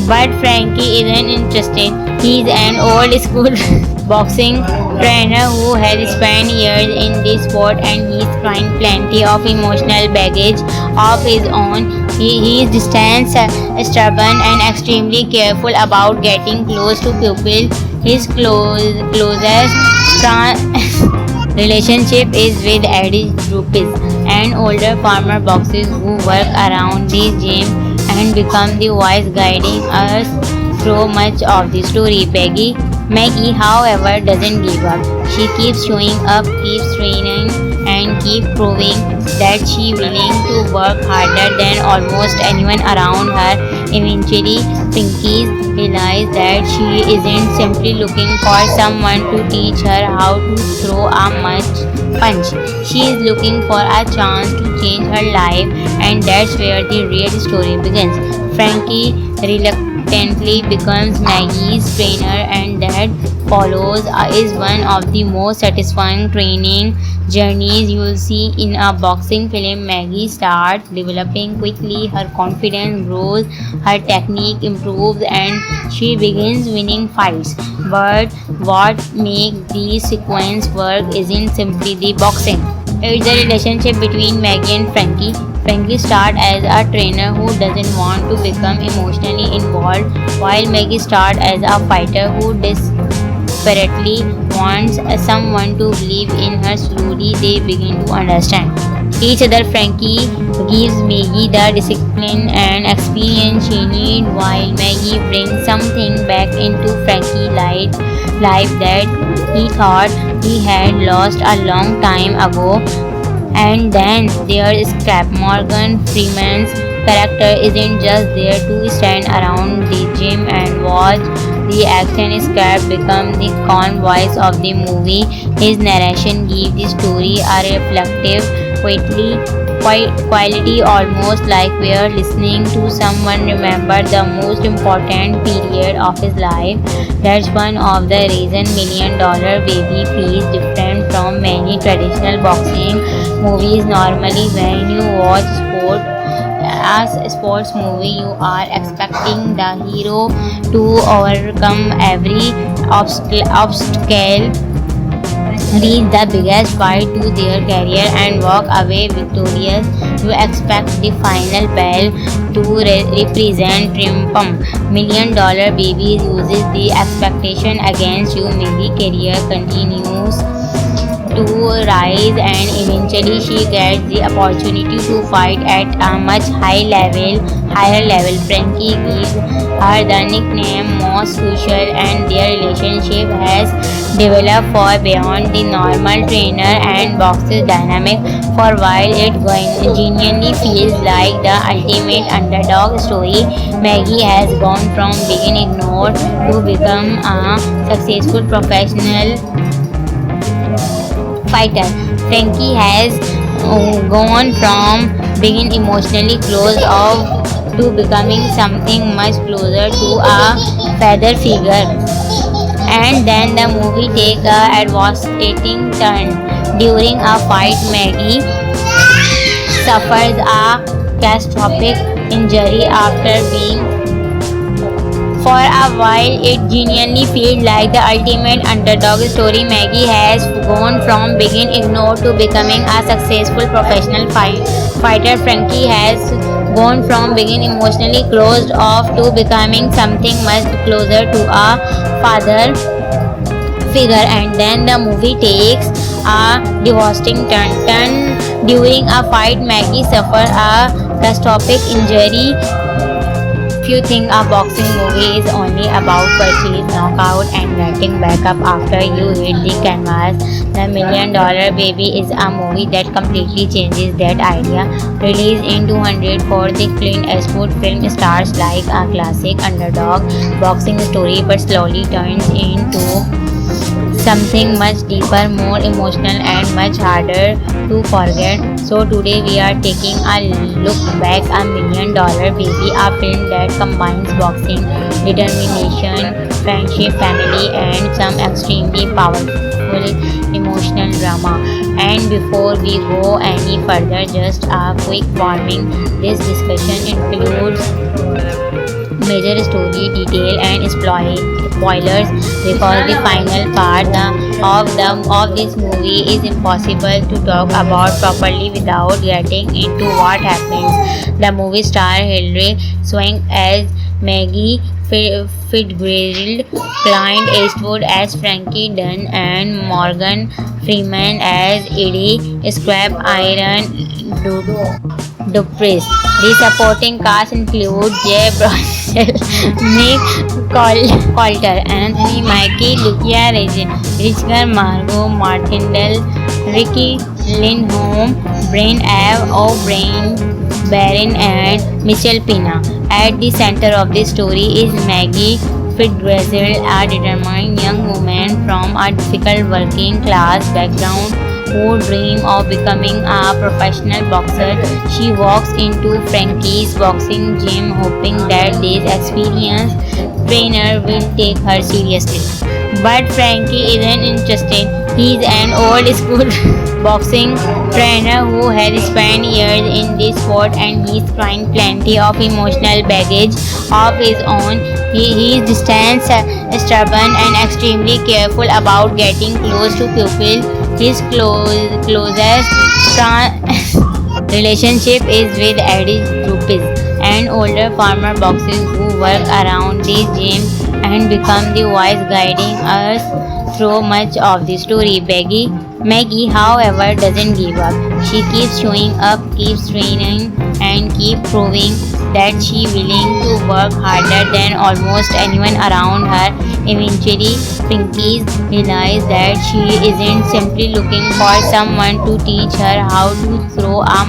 But Frankie isn't interested. He's an old school boxing trainer who has spent years in this sport and he's carrying plenty of emotional baggage of his own. He is distant, stubborn, and extremely careful about getting close to people. His closest relationship is with Eddie Drupies, an older farmer boxer who works around the gym and becomes the voice guiding us through much of the story. Maggie, however, doesn't give up. She keeps showing up, keeps training, and keeps proving that she's willing to work harder than almost anyone around her. Eventually, Pinky realizes that she isn't simply looking for someone to teach her how to throw a punch. She is looking for a chance to change her life, and that's where the real story begins. Frankie reluctantly becomes Maggie's trainer, and that follows is one of the most satisfying training journeys you'll see in a boxing film. Maggie starts developing quickly, her confidence grows, her technique improves, and she begins winning fights. But what makes these sequence work isn't simply the boxing. It's the relationship between Maggie and Frankie. Frankie starts as a trainer who doesn't want to become emotionally involved, while Maggie starts as a fighter who desperately wants someone to believe in her. Slowly, they begin to understand each other. Frankie gives Maggie the discipline and experience she needs, while Maggie brings something back into Frankie's life that he thought he had lost a long time ago. And then there's Scrap. Morgan Freeman's character isn't just there to stand around. gym and watch the action script become the convoys of the movie. His narration gives the story a reflective, quality, almost like we're listening to someone remember the most important period of his life. That's one of the reasons Million Dollar Baby feels different from many traditional boxing movies. Normally, when you watch a sports movie, you are expecting the hero to overcome every obstacle, reach the biggest fight to their career, and walk away victorious. You expect the final bell to represent triumph. Million Dollar Baby uses the expectation against you. Maybe career continues to rise and eventually she gets the opportunity to fight at a much higher level. Frankie gives her the nickname most crucial and their relationship has developed far beyond the normal trainer and boxer dynamic. For while it genuinely feels like the ultimate underdog story, Maggie has gone from being ignored to become a successful professional fighter. Frankie has gone from being emotionally closed off to becoming something much closer to a father figure. And then the movie takes a devastating turn. During a fight, Maggie suffers a catastrophic injury after being. For a while, it genuinely feels like the ultimate underdog story. Maggie has gone from being ignored to becoming a successful professional fighter. Frankie has gone from being emotionally closed off to becoming something much closer to a father figure. And then the movie takes a devastating turn. During a fight, Maggie suffers a catastrophic injury. If you think a boxing movie is only about purchase, knockout, and getting back up after you hit the canvas, The Million Dollar Baby is a movie that completely changes that idea. Released in 2004, the Clint Eastwood film stars like a classic underdog boxing story but slowly turns into something much deeper, more emotional, and much harder to forget. So today we are taking a look back a Million Dollar Baby, a film that combines boxing, determination, friendship, family, and some extremely powerful emotional drama. And before we go any further, just a quick warning: this discussion includes major story detail and spoilers because the final part of this movie is impossible to talk about properly without getting into what happens. The movie star Hilary Swank as Maggie Fitzgerald, Clint Eastwood as Frankie Dunn, and Morgan Freeman as Eddie Scrap Iron Dupree. The supporting cast includes Jay Baruchel, Nick Coulter, Anthony Mackie, Lucia Richard, Margot Martindale, Ricky Lindholm, Brian O'Brien, Baron, and Michelle Pina. At the center of the story is Maggie Fitzgerald, a determined young woman from a difficult working class background who dreams of becoming a professional boxer. She walks into Frankie's boxing gym hoping that this experienced trainer will take her seriously. But Frankie isn't interested. He's an old school boxing trainer who has spent years in this sport and he's carrying plenty of emotional baggage of his own. He is distant, stubborn, and extremely careful about getting close to people. His closest relationship is with Eddie Dupree, an older farmer boxer who works around the gym and become the voice guiding us through much of the story. Maggie, however, doesn't give up. She keeps showing up, keeps training, and keeps proving that she's willing to work harder than almost anyone around her. Eventually, Pinky realizes that she isn't simply looking for someone to teach her how to throw a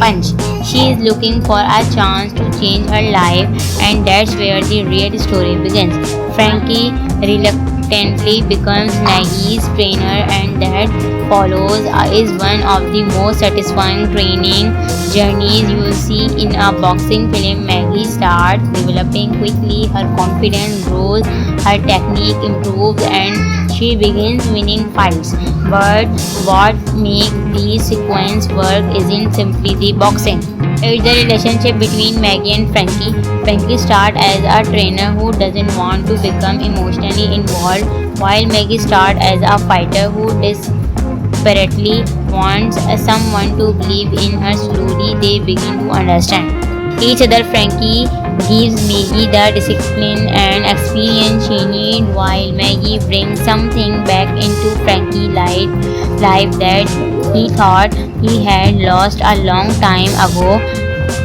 punch. She is looking for a chance to change her life, and that's where the real story begins. Frankie reluctantly becomes Maggie's trainer, and that follows is one of the most satisfying training journeys you will see in a boxing film. Maggie starts developing quickly, her confidence grows, her technique improves, and she begins winning fights. But what makes the sequence work isn't simply the boxing. It's the relationship between Maggie and Frankie. Frankie starts as a trainer who doesn't want to become emotionally involved, while Maggie starts as a fighter who desperately wants someone to believe in her. Slowly, they begin to understand each other. Frankie gives Maggie the discipline and experience she needs, while Maggie brings something back into Frankie's life that he thought he had lost a long time ago.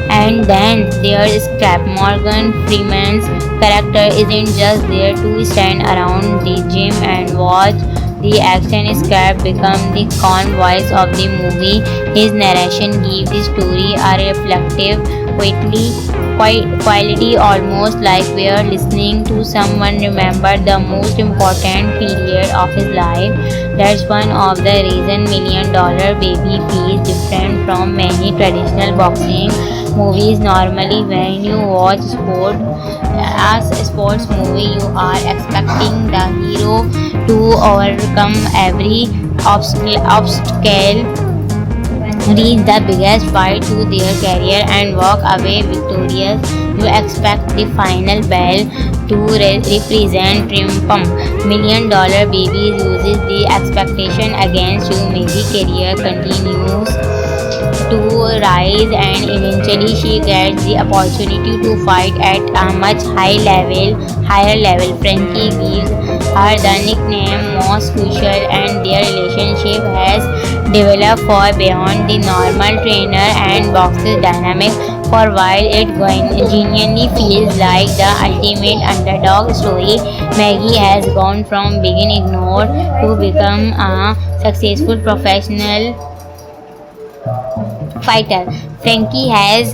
And then there's Scrap. Morgan Freeman's character isn't just there to stand around the gym and watch the action. Scrap becomes the calm voice of the movie. His narration gives the story a reflective quality, almost like we're listening to someone remember the most important period of his life. That's one of the reasons Million Dollar Baby feels different from many traditional boxing movies. Normally, when you watch a sports movie, you are expecting the hero to overcome every obstacle, reach the biggest fight to their career, and walk away victorious. You expect the final bell to represent triumph. Million Dollar Baby uses the expectation against you. Maybe career continues to rise, and eventually she gets the opportunity to fight at a much higher level. Frankie gives her the nickname Most Crucial, and their relationship has developed far beyond the normal trainer and boxer dynamic. For while it genuinely feels like the ultimate underdog story, Maggie has gone from being ignored to become a successful professional fighter. Frankie has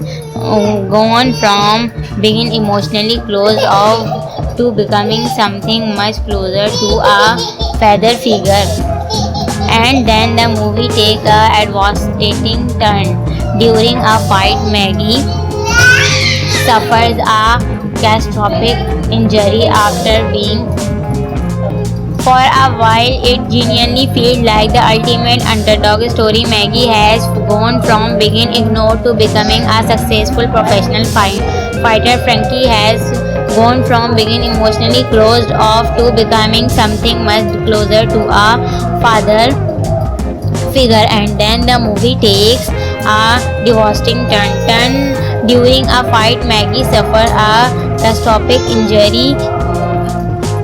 gone from being emotionally closed off to becoming something much closer to a father figure. And then the movie takes a devastating turn. During a fight, Maggie suffers a catastrophic injury after being. For a while, it genuinely feels like the ultimate underdog story. Maggie has gone from being ignored to becoming a successful professional fighter. Frankie has gone from being emotionally closed off to becoming something much closer to a father figure. And then the movie takes a devastating turn. During a fight, Maggie suffers a catastrophic injury.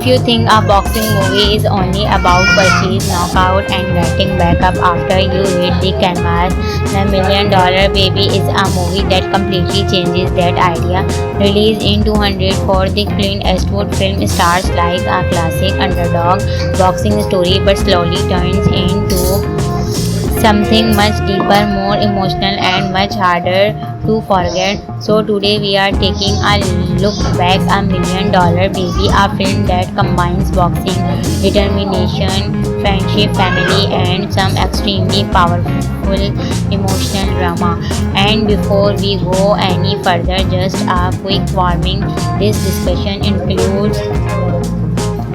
If you think a boxing movie is only about punches, knockout, and getting back up after you hit the canvas, The Million Dollar Baby is a movie that completely changes that idea. Released in 2004, the Clint Eastwood film starts like a classic underdog boxing story, but slowly turns into something much deeper, more emotional, and much harder to forget. So today we are taking a look back at Million Dollar Baby, a film that combines boxing, determination, friendship, family, and some extremely powerful emotional drama. And before we go any further, just a quick warning: this discussion includes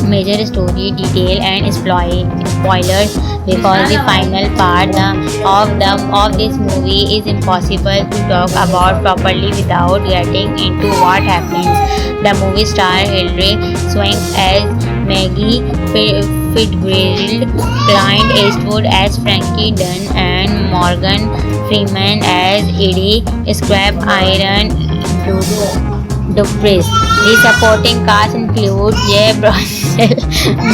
major story detail and spoilers, because the final part of this movie is impossible to talk about properly without getting into what happens. The movie stars Hilary Swank as Maggie Fitzgerald, Clint Eastwood as Frankie Dunn, and Morgan Freeman as Eddie Scrap Iron Dupree. The supporting cast includes Jay Baruchel,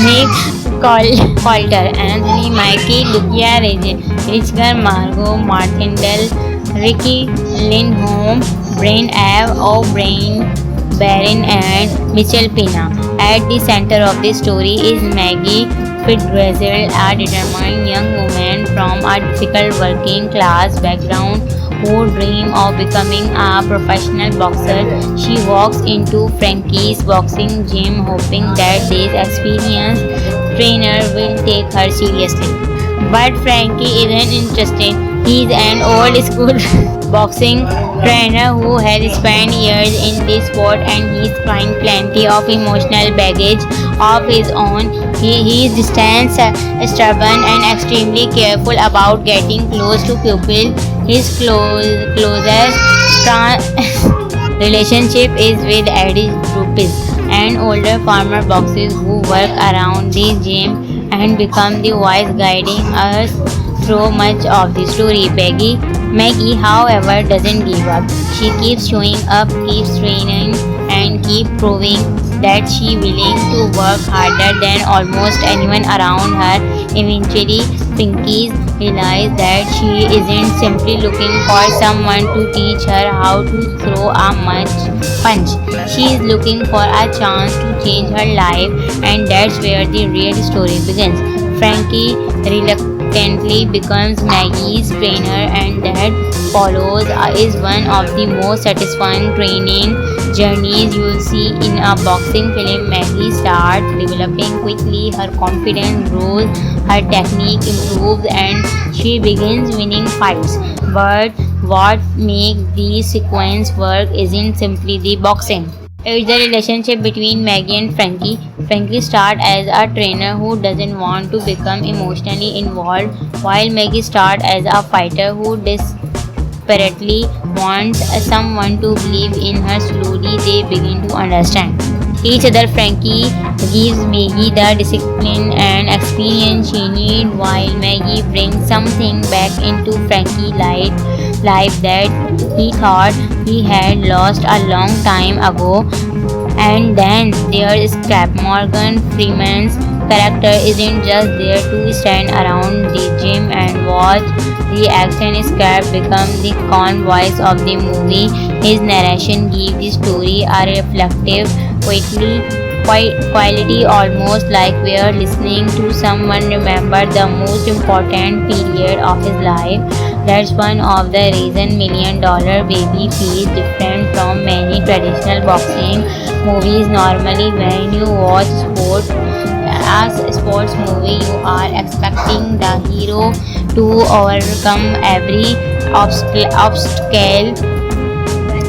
Nick Coulter, Anthony Mackie, Lucia Ritchie, Margot Martindale, Ricky Lindholm, Brian O'Brien, Baron, and Michelle Pena. At the center of the story is Maggie Fitzgerald, a determined young woman from a difficult working class background who dream of becoming a professional boxer. She walks into Frankie's boxing gym hoping that this experienced trainer will take her seriously. But Frankie isn't interested. He's an old school boxing trainer who has spent years in this sport and he's carrying plenty of emotional baggage of his own. He is distant, stubborn, and extremely careful about getting close to people. His closest relationship is with Eddie Rupes, an older farmer boxer who work around the gym and become the voice guiding us through much of the story. Maggie, however, doesn't give up. She keeps showing up, keeps training, and keep proving that she willing to work harder than almost anyone around her. Eventually, Pinky realizes that she isn't simply looking for someone to teach her how to throw a punch. She is looking for a chance to change her life, and that's where the real story begins. Frankie reluctantly becomes Maggie's trainer, and that follows is one of the most satisfying training journeys you'll see in a boxing film. Maggie starts developing quickly, her confidence grows, her technique improves, and she begins winning fights. But what makes the sequence work isn't simply the boxing. It's the relationship between Maggie and Frankie. Frankie starts as a trainer who doesn't want to become emotionally involved, while Maggie starts as a fighter who desperately wants someone to believe in her. Slowly, they begin to understand each other. Frankie gives Maggie the discipline and experience she needs, while Maggie brings something back into Frankie's life that he thought he had lost a long time ago. And then there's Scrap. Morgan Freeman's character isn't just there to stand around the gym and watch the action. Scrap becomes the calm voice of the movie. His narration gives the story a reflective quality, almost like we're listening to someone remember the most important period of his life. That's one of the reasons Million Dollar Baby feels different from many traditional boxing movies. Normally, when you watch a sports movie, you are expecting the hero to overcome every obstacle,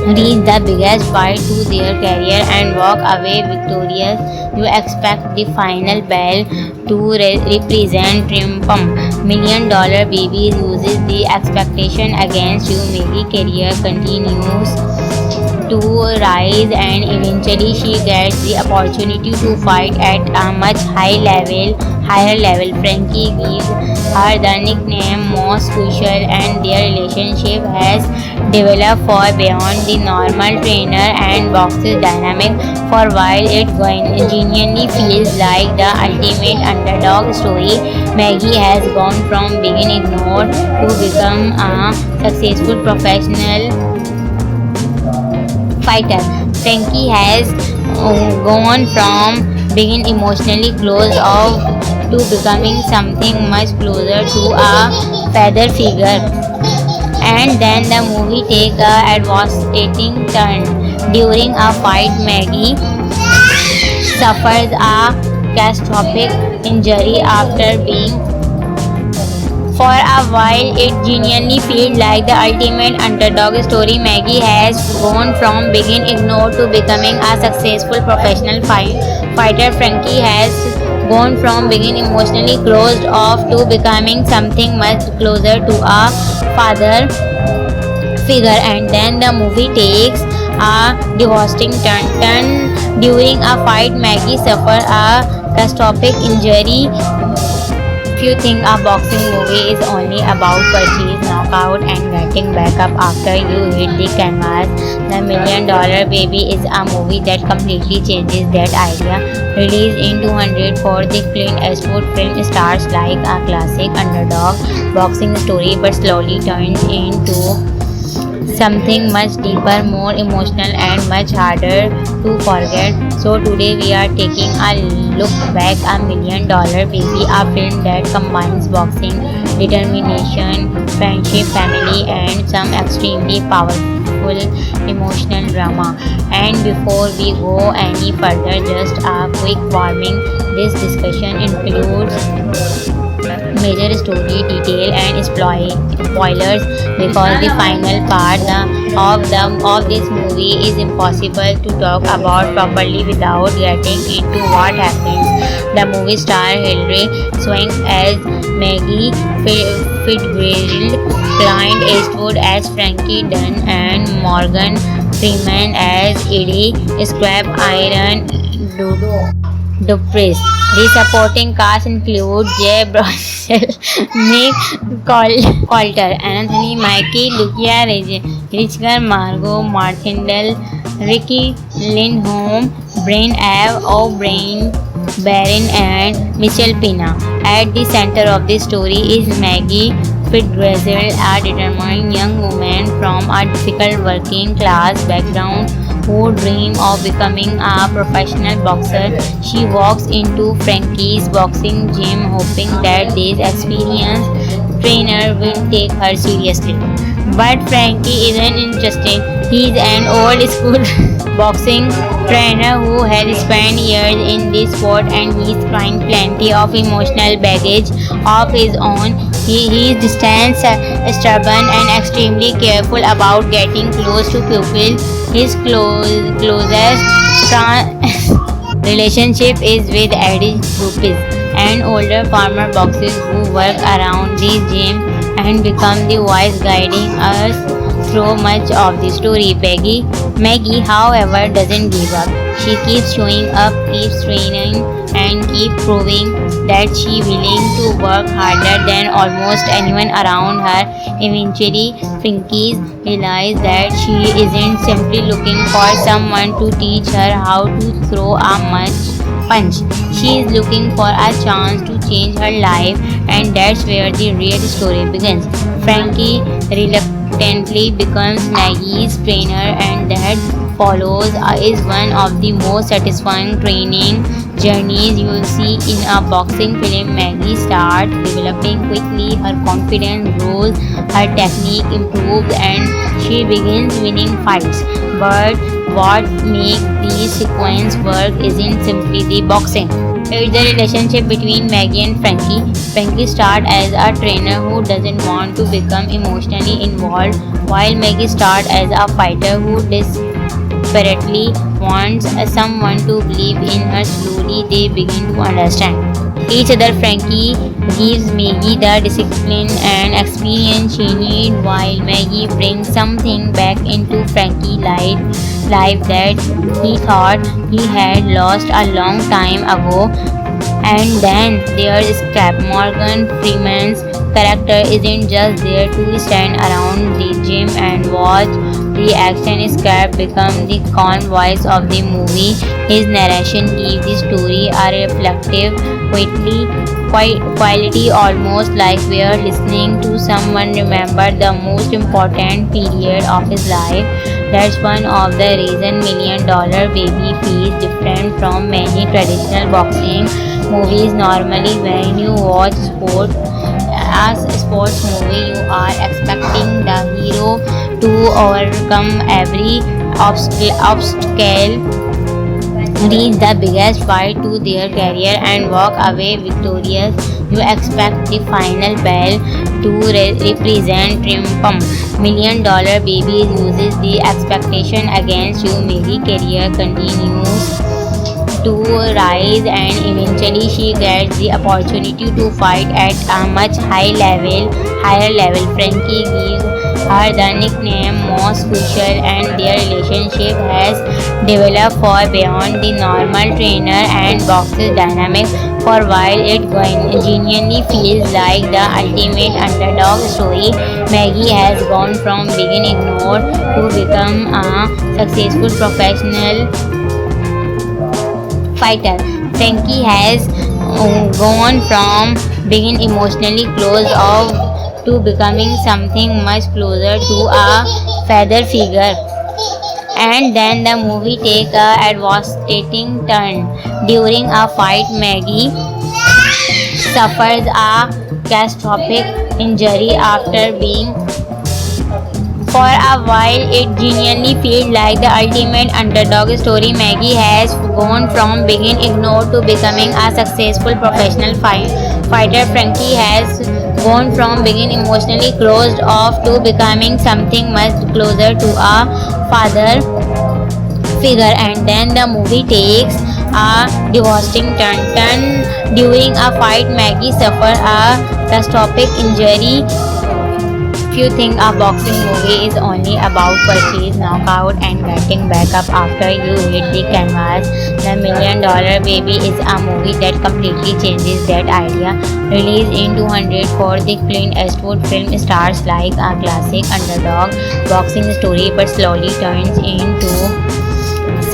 reach the biggest fight to their career, and walk away victorious. You expect the final bell to represent triumph. Million Dollar Baby uses the expectation against you. Maggie's career continues to rise, and eventually she gets the opportunity to fight at a much higher level. Frankie gives her the nickname Most Crucial, and their relationship has developed far beyond the normal trainer and boxer dynamic. For while it genuinely feels like the ultimate underdog story, Maggie has gone from being ignored to become a successful professional fighter. Frankie has gone from being emotionally closed off to becoming something much closer to a father figure. And then the movie takes a devastating turn. During a fight, Maggie suffers a catastrophic injury after being. For a while, it genuinely feels like the ultimate underdog story. Maggie has gone from being ignored to becoming a successful professional fighter. Frankie has gone from being emotionally closed off to becoming something much closer to a father figure. And then the movie takes a devastating turn. During a fight, Maggie suffers a catastrophic injury. If you think a boxing movie is only about punches, knockout, and getting back up after you hit the canvas, The Million Dollar Baby is a movie that completely changes that idea. Released in 2000 for the Clint Eastwood film, stars like a classic underdog boxing story, but slowly turns into something much deeper, more emotional, and much harder to forget. So today we are taking a look back at Million Dollar Baby, a film that combines boxing, determination, friendship, family, and some extremely powerful emotional drama. And before we go any further, just a quick warning: this discussion includes major story detail and spoilers because the final part of this movie is impossible to talk about properly without getting into what happens. The movie star Hilary Swank as Maggie Fitzgerald, Clint Eastwood as Frankie Dunn, and Morgan Freeman as Eddie Scrap Iron Dupree. The supporting cast include Jay Baruchel, Nick Coulter, Anthony Mackie, Lucia Richker, Margot Martindale, Ricky Lindholm, Brian Ave O'Brien, Baron, and Michelle Pina. At the center of the story is Maggie Fitzgerald, a determined young woman from a difficult working class background who dreams of becoming a professional boxer. She walks into Frankie's boxing gym hoping that this experienced trainer will take her seriously. But Frankie isn't interested. He's an old school boxing trainer who has spent years in this sport and he's carrying plenty of emotional baggage of his own. He is distant, stubborn, and extremely careful about getting close to people. His closest relationship is with Eddie Rupes, an older farmer boxer who works around the gym and become the voice guiding us through much of the story. Maggie, however, doesn't give up. She keeps showing up, keeps training, and keeps proving that she willing to work harder than almost anyone around her. Eventually, Frankie realizes that she isn't simply looking for someone to teach her how to throw a punch. She is looking for a chance to change her life, and that's where the real story begins. Frankie reluctantly becomes Maggie's trainer, and that follows is one of the most satisfying training journeys you'll see in a boxing film. Maggie starts developing quickly, her confidence grows, her technique improves, and she begins winning fights. But what makes these sequence work isn't simply the boxing. It's the relationship between Maggie and Frankie. Frankie starts as a trainer who doesn't want to become emotionally involved, while Maggie starts as a fighter who desperately wants someone to believe in her. Slowly, they begin to understand each other. Frankie gives Maggie the discipline and experience she needs, while Maggie brings something back into Frankie's life that he thought he had lost a long time ago. And then there's Scrap. Morgan Freeman's character isn't just there to stand around the gym and watch the action. Scrap becomes the calm voice of the movie. His narration gives the story a reflective, quality, almost like we're listening to someone remember the most important period of his life. That's one of the reasons Million Dollar Baby feels different from many traditional boxing movies. Normally, when you watch a sports movie, you are expecting the hero to overcome every obstacle, reach the biggest fight to their career, and walk away victorious. You expect the final bell to represent triumph. Million Dollar Baby uses the expectation against you. Mary's career continues to rise, and eventually she gets the opportunity to fight at a much higher level. Frankie gives her the nickname Most Crucial, and their relationship has developed far beyond the normal trainer and boxer dynamic. For while it genuinely feels like the ultimate underdog story, Maggie has gone from being ignored to become a successful professional fighter. Frankie has gone from being emotionally closed off to becoming something much closer to a father figure. And then the movie takes a devastating turn. During a fight, Maggie suffers a catastrophic injury after being. For a while, it genuinely feels like the ultimate underdog story. Maggie has gone from being ignored to becoming a successful professional fighter. Frankie has gone from being emotionally closed off to becoming something much closer to a father figure. And then the movie takes a devastating turn. During a fight, Maggie suffers a catastrophic injury. Few think a boxing movie is only about purchase, knockout, and getting back up after you hit the canvas. The Million Dollar Baby is a movie that completely changes that idea. Released in 204, the Clint Eastwood film starts like a classic underdog boxing story but slowly turns into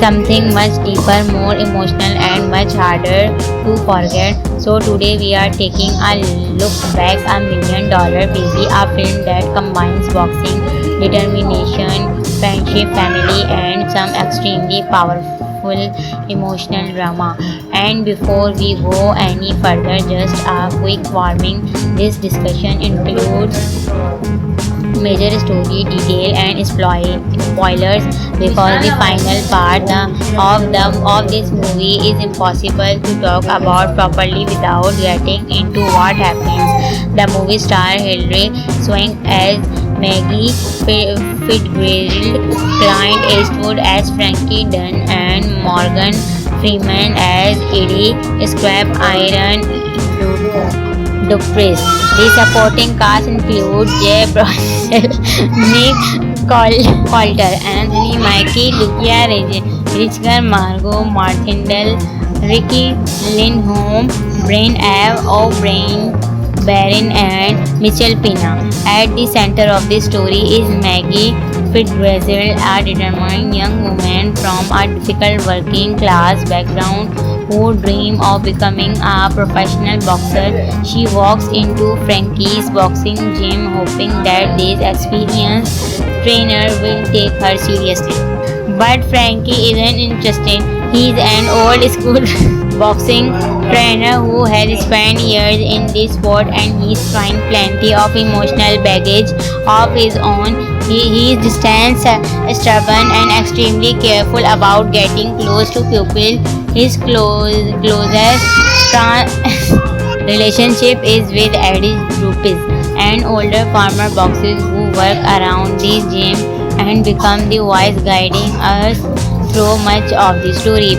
something much deeper, more emotional, and much harder to forget. So today we are taking a look back a Million Dollar Baby, a film that combines boxing, determination, friendship, family, and some extremely powerful emotional drama. And before we go any further, just a quick warning: this discussion includes major story detail and spoilers because the final part of this movie is impossible to talk about properly without getting into what happens. The movie star Hilary Swank as Maggie Fitzgerald, Clint Eastwood as Frankie Dunn, and Morgan Freeman as Eddie Scrap Iron Dupree. The supporting cast includes Jay Baruchel, Nick Coulter, Anthony Mackie, Lucia Richker, Margot Martindale, Ricky Lindholm, Brian Ave O'Brien, Baron, and Michelle Pena. At the center of the story is Maggie Fitzgerald, a determined young woman from a difficult working class background who dreams of becoming a professional boxer. She walks into Frankie's boxing gym hoping that this experienced trainer will take her seriously. But Frankie isn't interested. He's an old school boxing trainer who has spent years in this sport and he's trying plenty of emotional baggage of his own. He is distant, stubborn, and extremely careful about getting close to people. His closest relationship is with Eddie Rupes, an older farmer boxer who works around the gym and become the voice guiding us through much of the story.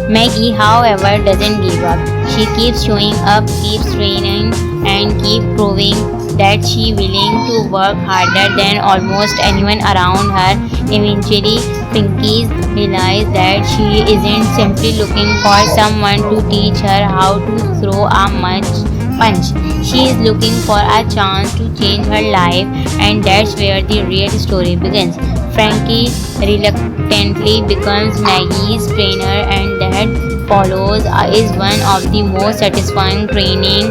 Maggie, however, doesn't give up. She keeps showing up, keeps training, and keeps proving that she willing to work harder than almost anyone around her. Eventually, Pinky realizes that she isn't simply looking for someone to teach her how to throw a punch. She is looking for a chance to change her life, and that's where the real story begins. Frankie reluctantly becomes Maggie's trainer, and that follows is one of the most satisfying training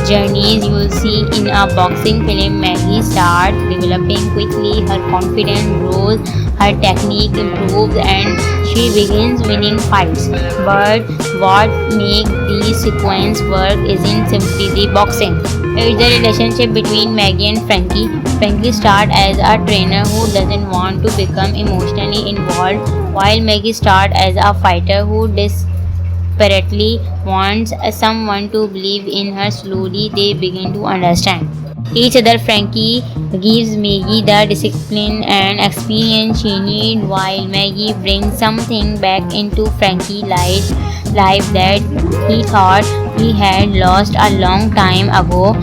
journeys you'll see in a boxing film. Maggie starts developing quickly, her confidence grows, her technique improves, and she begins winning fights. But what makes the sequence work isn't simply the boxing. It's the relationship between Maggie and Frankie. Frankie starts as a trainer who doesn't want to become emotionally involved, while Maggie starts as a fighter who desperately wants someone to believe in her. Slowly, they begin to understand each other. Frankie gives Maggie the discipline and experience she needs, while Maggie brings something back into Frankie's life that he thought he had lost a long time ago.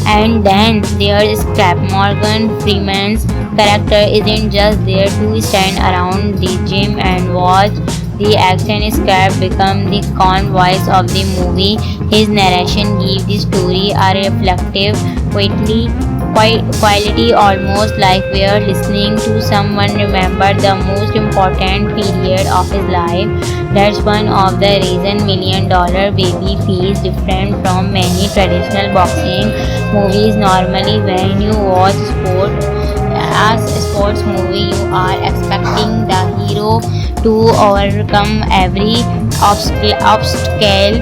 And then there's Scrap. Morgan Freeman's character isn't just there to stand around the gym and watch the action. Scrap becomes the calm voice of the movie. His narration gives the story a reflective quality, almost like we're listening to someone remember the most important period of his life. That's one of the reasons Million Dollar Baby feels different from many traditional boxing movies. Normally, when you watch a sports movie, you are expecting the hero to overcome every obstacle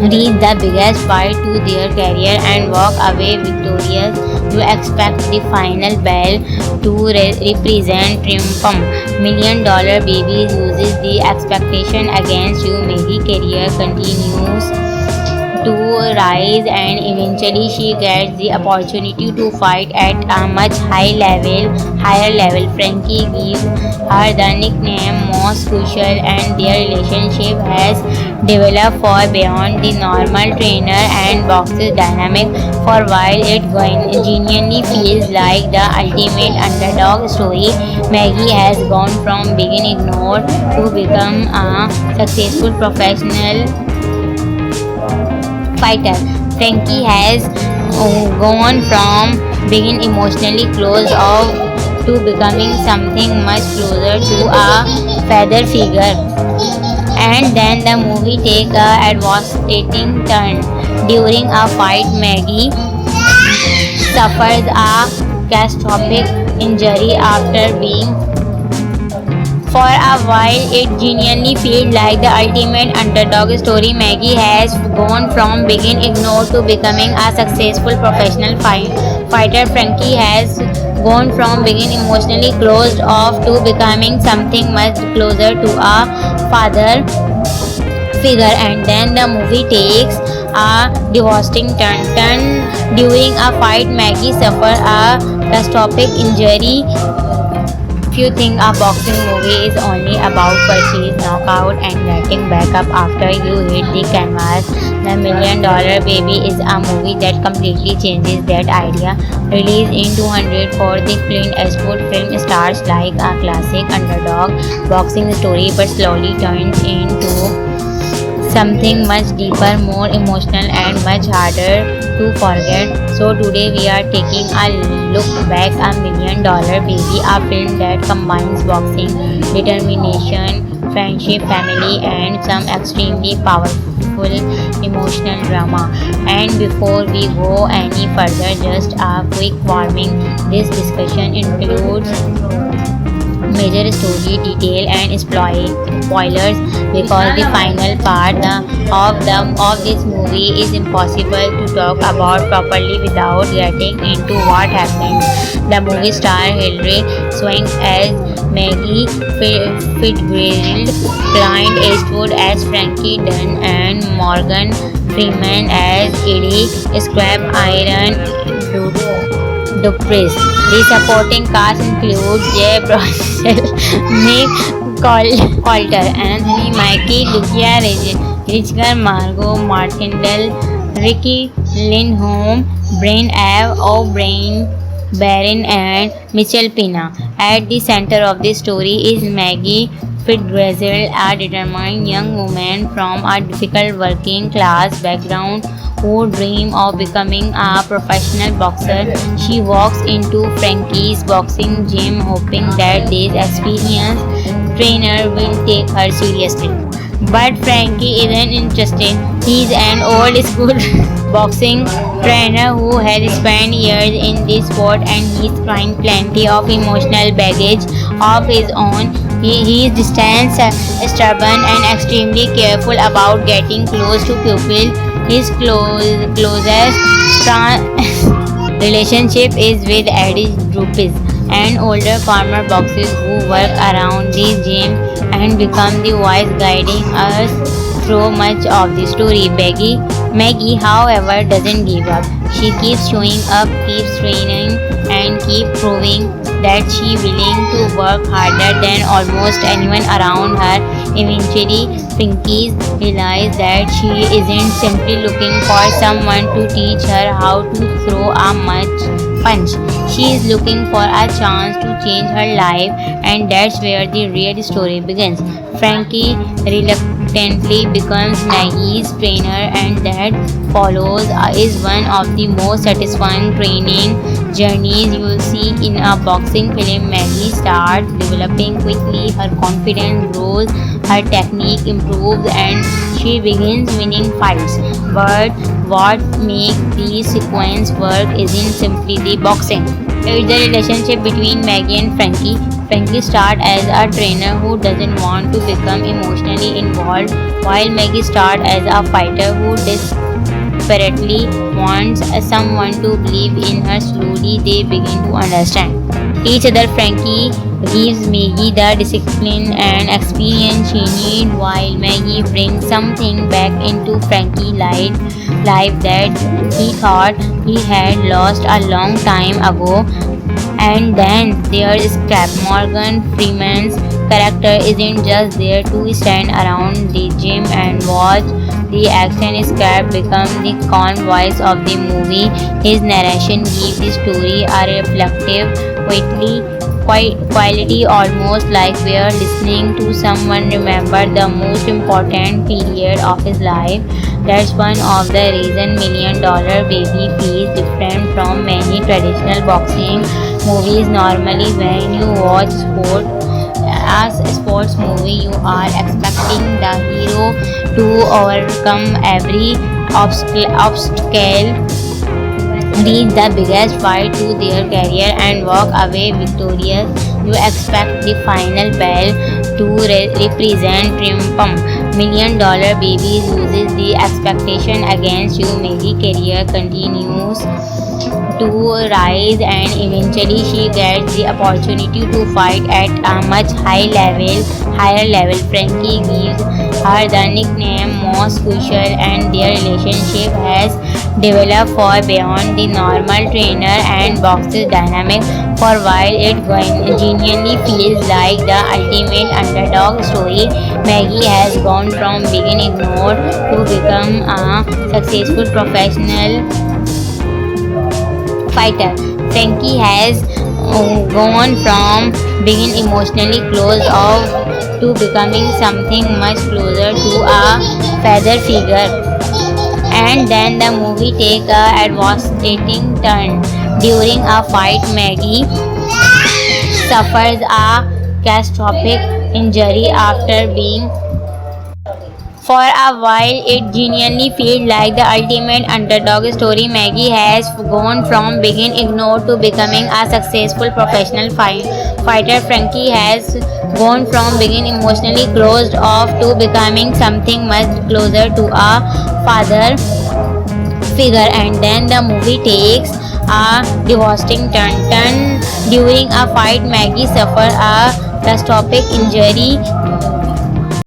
reach the biggest fight to their career and walk away victorious. You expect the final bell to represent triumph. $1 million baby uses the expectation against you. Maggie's career continues to rise and eventually she gets the opportunity to fight at a much higher level. Frankie gives her the nickname most crucial and their relationship has developed far beyond the normal trainer and boxer dynamic. For while it genuinely feels like the ultimate underdog story, Maggie has gone from being ignored to become a successful professional fighter. Frankie has gone from being emotionally closed off to becoming something much closer to a father figure. And then the movie takes a devastating turn. During a fight, Maggie suffers a catastrophic injury after being for a while, it genuinely feels like the ultimate underdog story. Maggie has gone from being ignored to becoming a successful professional fighter. Frankie has gone from being emotionally closed off to becoming something much closer to a father figure. And then the movie takes a devastating turn. During a fight, Maggie suffers a catastrophic injury. If you think a boxing movie is only about punches, knockout, and getting back up after you hit the canvas, The $1 Million Baby is a movie that completely changes that idea. Released in 2004, the Clint Eastwood film starts like a classic underdog boxing story but slowly turns into something much deeper, more emotional, and much harder to forget. So today we are taking a look back at $1 Million Baby, a film that combines boxing, determination, friendship, family, and some extremely powerful emotional drama. And before we go any further, just a quick warning: this discussion includes major story detail and spoilers because the final part of this movie is impossible to talk about properly without getting into what happens. The movie star Hilary Swank as Maggie Fitzgerald, Clint Eastwood as Frankie Dunn, and Morgan Freeman as Eddie Scrap Iron Dupree. The supporting cast includes Jay Baruchel, Nick Coulter, Anthony Mackie, Lucia Richker, Margot Martindale, Ricky Lindholm, Brian O'Brien, Baron, and Michelle Pena. At the center of the story is Maggie Fitzgerald, a determined young woman from a difficult working class background who dreams of becoming a professional boxer. She walks into Frankie's boxing gym hoping that this experienced trainer will take her seriously. But Frankie isn't interested. He's an old school boxing trainer who has spent years in this sport and he's carrying plenty of emotional baggage of his own. He is distant, stubborn, and extremely careful about getting close to people. His closest relationship is with Eddie Drupies, an older farmer boxer who works around the gym and becomes the voice guiding us through much of the story. Maggie, however, doesn't give up. She keeps showing up, keeps training, and keeps proving that she willing to work harder than almost anyone around her. Eventually, Pinky realizes that she isn't simply looking for someone to teach her how to throw a punch. She is looking for a chance to change her life, and that's where the real story begins. Frankie reluctantly becomes Maggie's trainer, and that follows is one of the most satisfying training journeys you will see in a boxing film. Maggie starts developing quickly, her confidence grows, her technique improves, and she begins winning fights. But what makes the sequence work isn't simply the boxing. It's the relationship between Maggie and Frankie. Frankie starts as a trainer who doesn't want to become emotionally involved, while Maggie starts as a fighter who desperately wants someone to believe in her. Slowly, they begin to understand each other. Frankie gives Maggie the discipline and experience she needs, while Maggie brings something back into Frankie's life that he thought he had lost a long time ago. And then there's Scrap. Morgan Freeman's character isn't just there to stand around the gym and watch the action. Scrap becomes the calm voice of the movie. His narration gives the story a reflective, quality, almost like we're listening to someone remember the most important period of his life. That's one of the reasons Million Dollar Baby feels different from many traditional boxing movies. Normally, when you watch a sports movie, you are expecting the hero to overcome every obstacle, reach the biggest fight to their career, and walk away victorious. You expect the final bell to represent triumph. Million Dollar Babies uses the expectation against you. Mary's career continues to rise, and eventually she gets the opportunity to fight at a much higher level. Frankie gives her the nickname Most Crucial, and their relationship has developed far beyond the normal trainer and boxer dynamic. For while it genuinely feels like the ultimate underdog story, Maggie has gone from being ignored to become a successful professional fighter. Frankie has gone from being emotionally closed off to becoming something much closer to a father figure. And then the movie takes a devastating turn. During a fight, Maggie suffers a catastrophic injury after being. For a while, it genuinely feels like the ultimate underdog story. Maggie has gone from being ignored to becoming a successful professional fighter. Frankie has gone from being emotionally closed off to becoming something much closer to a father figure. And then the movie takes a devastating turn. During a fight, Maggie suffers a catastrophic injury